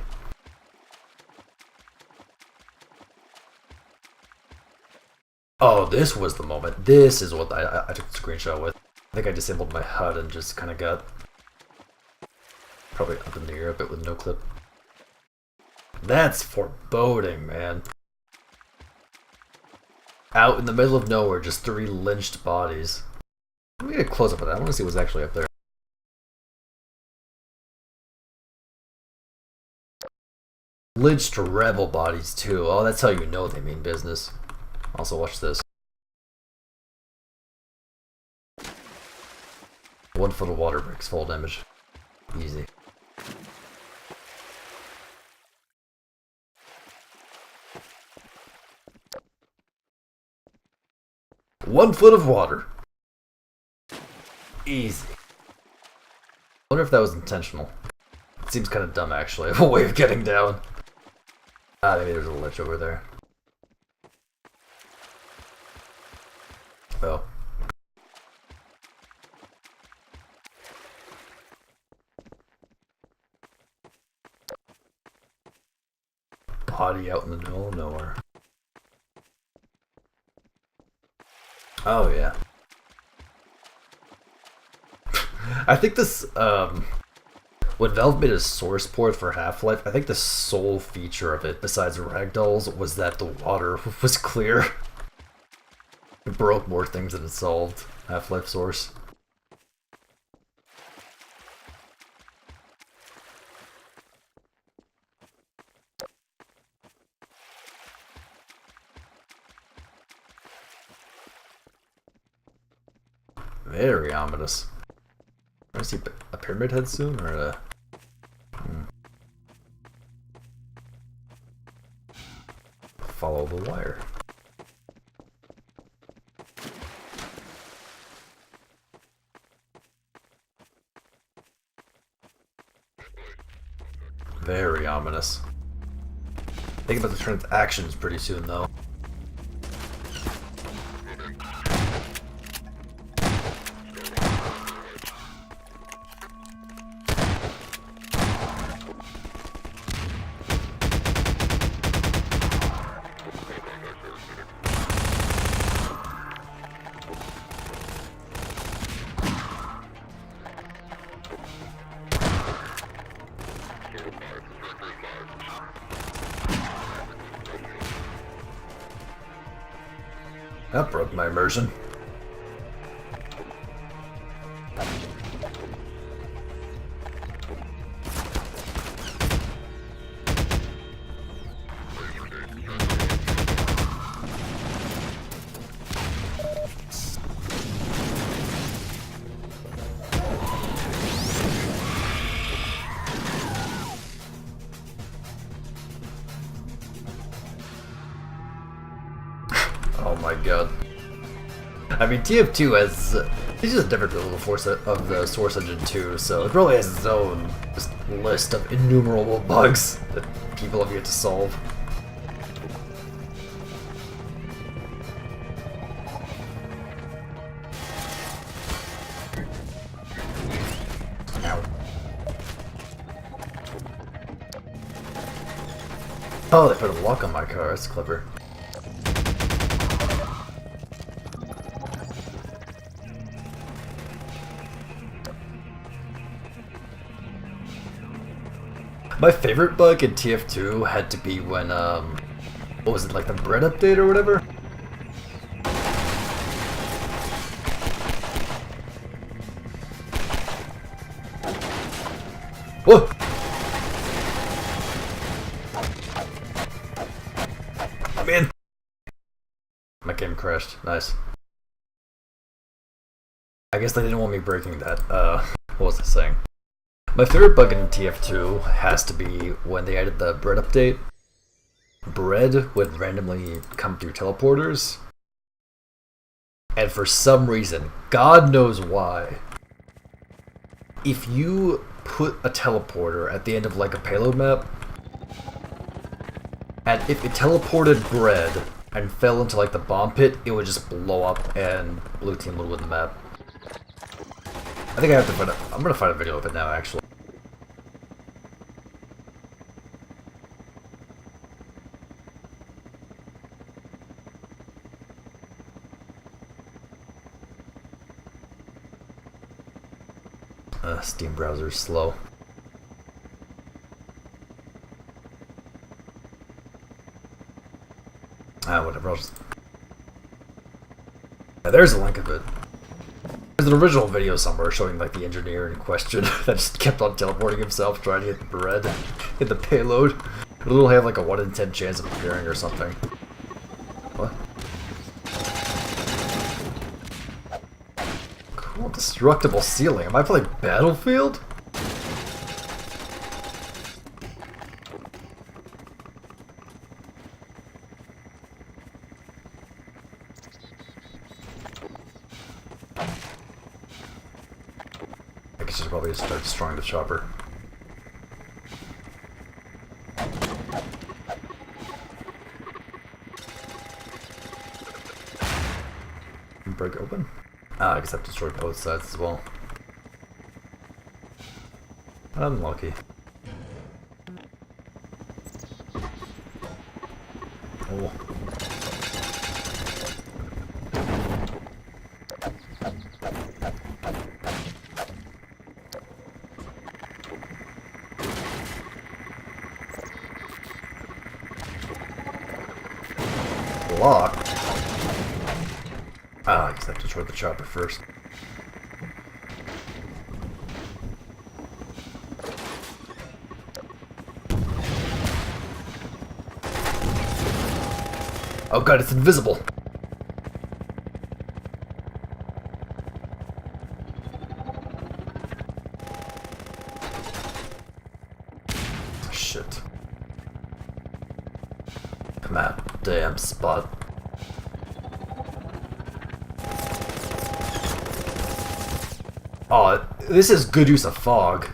Oh, this was the moment. This is what I took the screenshot with. I think I disabled my HUD and just kind of got probably up in the air a bit with no clip. That's foreboding, man. Out in the middle of nowhere, just 3 lynched bodies. Let me get a close up of that. I want to see what's actually up there. Lynched rebel bodies too. Oh, that's how you know they mean business. Also, watch this. 1 foot of water breaks fall damage. Easy. One foot of water. Easy. I wonder if that was intentional. seems kind of dumb, actually. A way of getting down. Ah, maybe there's a ledge over there. Oh. Body out in the middle of nowhere. Oh, yeah. I think this, when Valve made a source port for Half-Life, I think the sole feature of it, besides ragdolls, was that the water was clear. It broke more things than it solved. Half-Life source. Very ominous. I see a pyramid head soon, or a... Follow the wire. Very ominous. Think about the turn into actions pretty soon, though. That broke my immersion. Oh my god. I mean, TF2 has... it's just a different of the Source Engine 2, so it probably has its own just list of innumerable bugs that people have yet to solve. Ow. Oh, they put a lock on my car, that's clever. My favorite bug in TF2 had to be when, what was it, like the bread update or whatever? Whoa! I'm in! My game crashed. Nice. I guess they didn't want me breaking that. What was I saying? My favorite bug in TF2 has to be when they added the bread update. Bread would randomly come through teleporters. And for some reason, God knows why, if you put a teleporter at the end of like a payload map, and if it teleported bread and fell into like the bomb pit, it would just blow up and blue team would win the map. I think I have to find I'm gonna find a video of it now, actually. Steam browser's slow. Ah, whatever. Yeah, there's a link of it. There's an original video somewhere showing like the engineer in question that just kept on teleporting himself trying to hit the bread, hit the payload. It'll have like a 1 in 10 chance of appearing or something. What? Cool, destructible ceiling. Am I playing Battlefield? I guess I should probably start destroying the chopper. break open. Ah, I guess I've destroyed both sides as well. Unlucky. Oh. Locked. Ah, I guess I have to destroy the chopper first. Oh god, it's invisible! Shit. Come out, damn spot. Oh, this is good use of fog.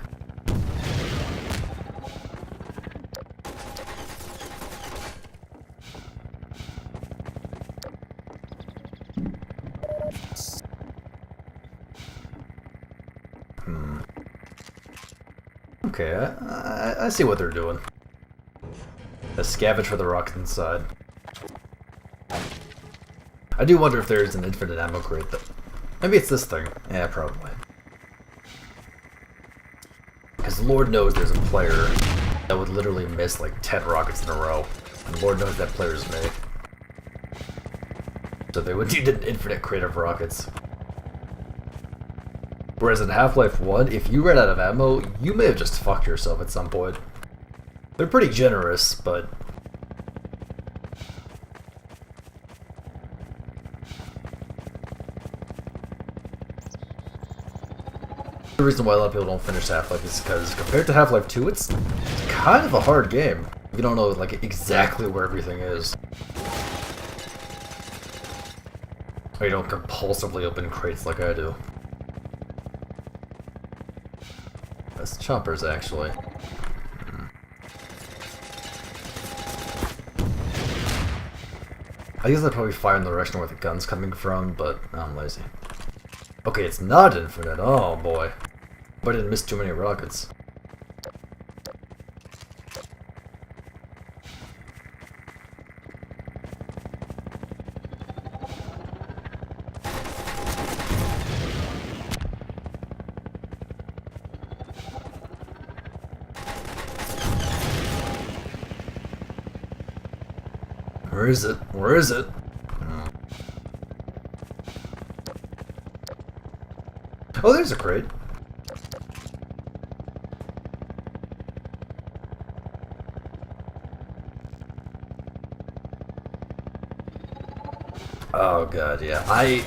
Okay, I see what they're doing. They scavenge for the rocks inside. I do wonder if there's an infinite ammo crate though. Maybe it's this thing. Yeah, probably. Because Lord knows there's a player that would literally miss like 10 rockets in a row. And Lord knows that player's me. So they would need an infinite crate of rockets. Whereas in Half-Life 1, if you ran out of ammo, you may have just fucked yourself at some point. They're pretty generous, but... The reason why a lot of people don't finish Half-Life is because compared to Half-Life 2, it's kind of a hard game. You don't know like exactly where everything is. Or you don't compulsively open crates like I do. That's choppers, actually. I guess I'd probably fire in the direction where the gun's coming from, but I'm lazy. Okay, it's not infinite. Oh boy. But I didn't miss too many rockets. Where is it? Where is it? Oh, there's a crate. Oh god, yeah. I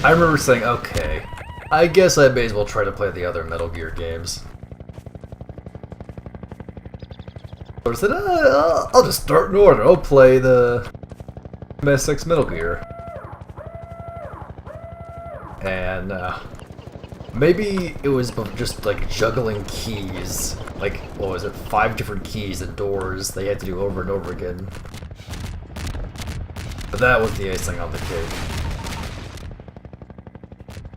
remember saying, okay, I guess I may as well try to play the other Metal Gear games. I said, I'll just start in order. I'll play the MSX Metal Gear. And maybe it was just like juggling keys. Like, what was it? 5 different keys and doors they had to do over and over again. But that was the icing on the cake.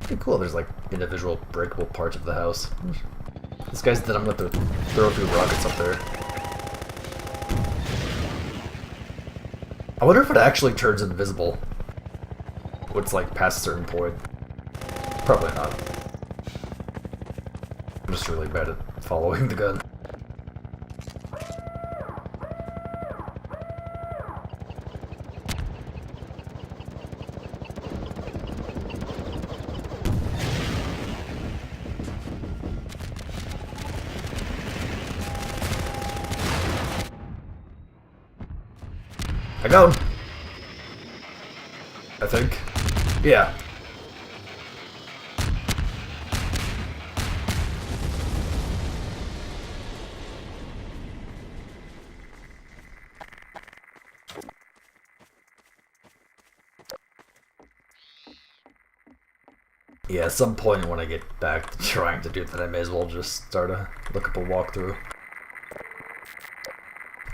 Pretty cool, there's like individual breakable parts of the house. This guy's dead, I'm gonna throw a few rockets up there. I wonder if it actually turns invisible. When it's like past a certain point. Probably not. I'm just really bad at following the gun. I got him! I think. Yeah. Yeah, at some point when I get back to trying to do that, I may as well just start a look up a walkthrough.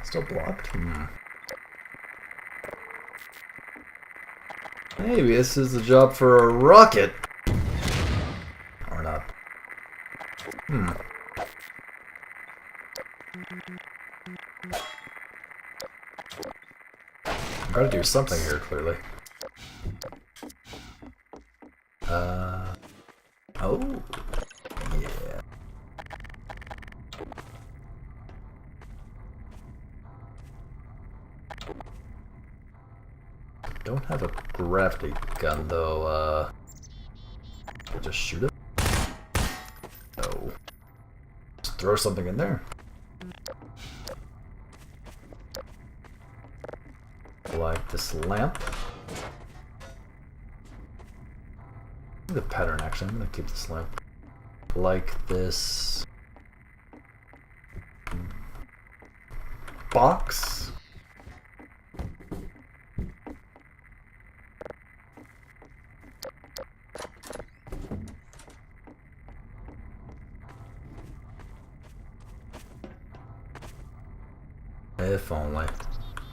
Still blocked? Hmm. Maybe this is a job for a rocket. Or not. Gotta do something here, clearly. Oh. Yeah. Don't have a gravity gun, though, I'll just shoot it? No. Just throw something in there. Like this lamp. The pattern, actually. I'm gonna keep this lamp. Like this box. If only.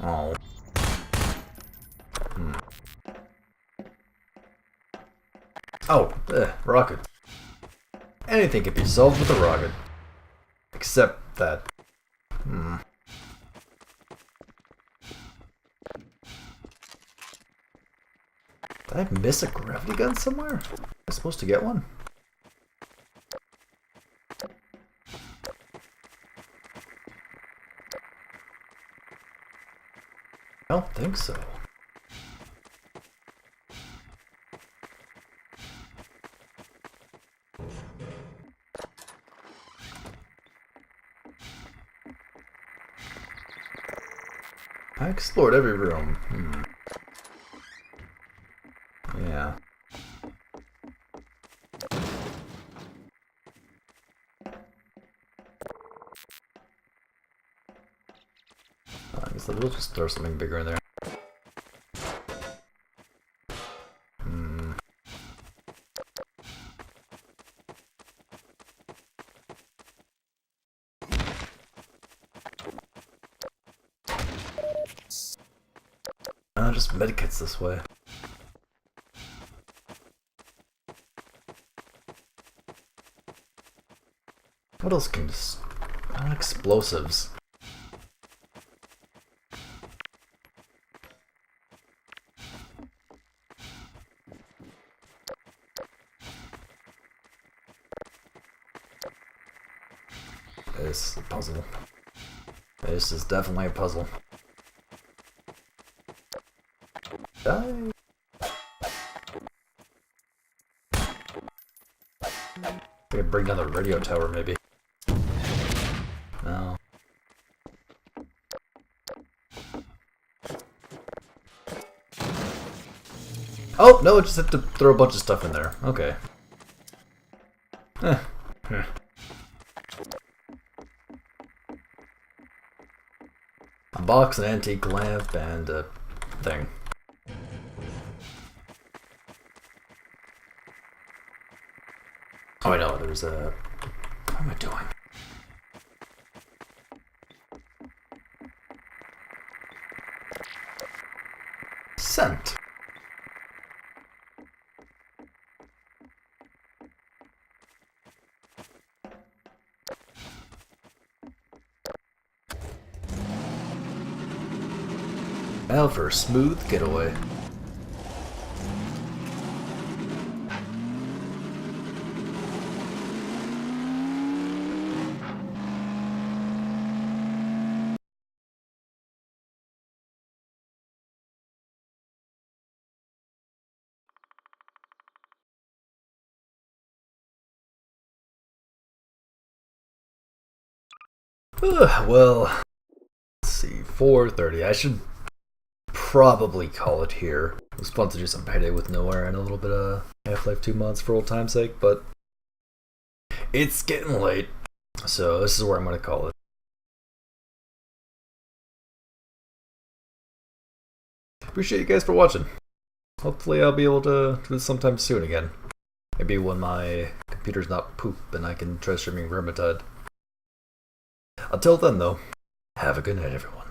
Oh. Oh, rocket. Anything can be solved with a rocket. Except that. Did I miss a gravity gun somewhere? Am I supposed to get one? I don't think so. I explored every room. Yeah. I guess we'll just throw something bigger in there. Just medikits this way. What else can just... explosives. This is a puzzle. This is definitely a puzzle. Die. I could bring down the radio tower, maybe. No. Oh, no, just have to throw a bunch of stuff in there. Okay. A box, an antique lamp, and a thing. Oh, I know, there's a... What am I doing? Scent. Now for a smooth getaway. Well, let's see, 4:30. I should probably call it here. It was fun to do some Payday with Nowhere and a little bit of Half-Life 2 mods for old time's sake, but it's getting late, so this is where I'm going to call it. Appreciate you guys for watching. Hopefully I'll be able to do this sometime soon again. Maybe when my computer's not poop and I can try streaming Vermintide. Until then, though, have a good night, everyone.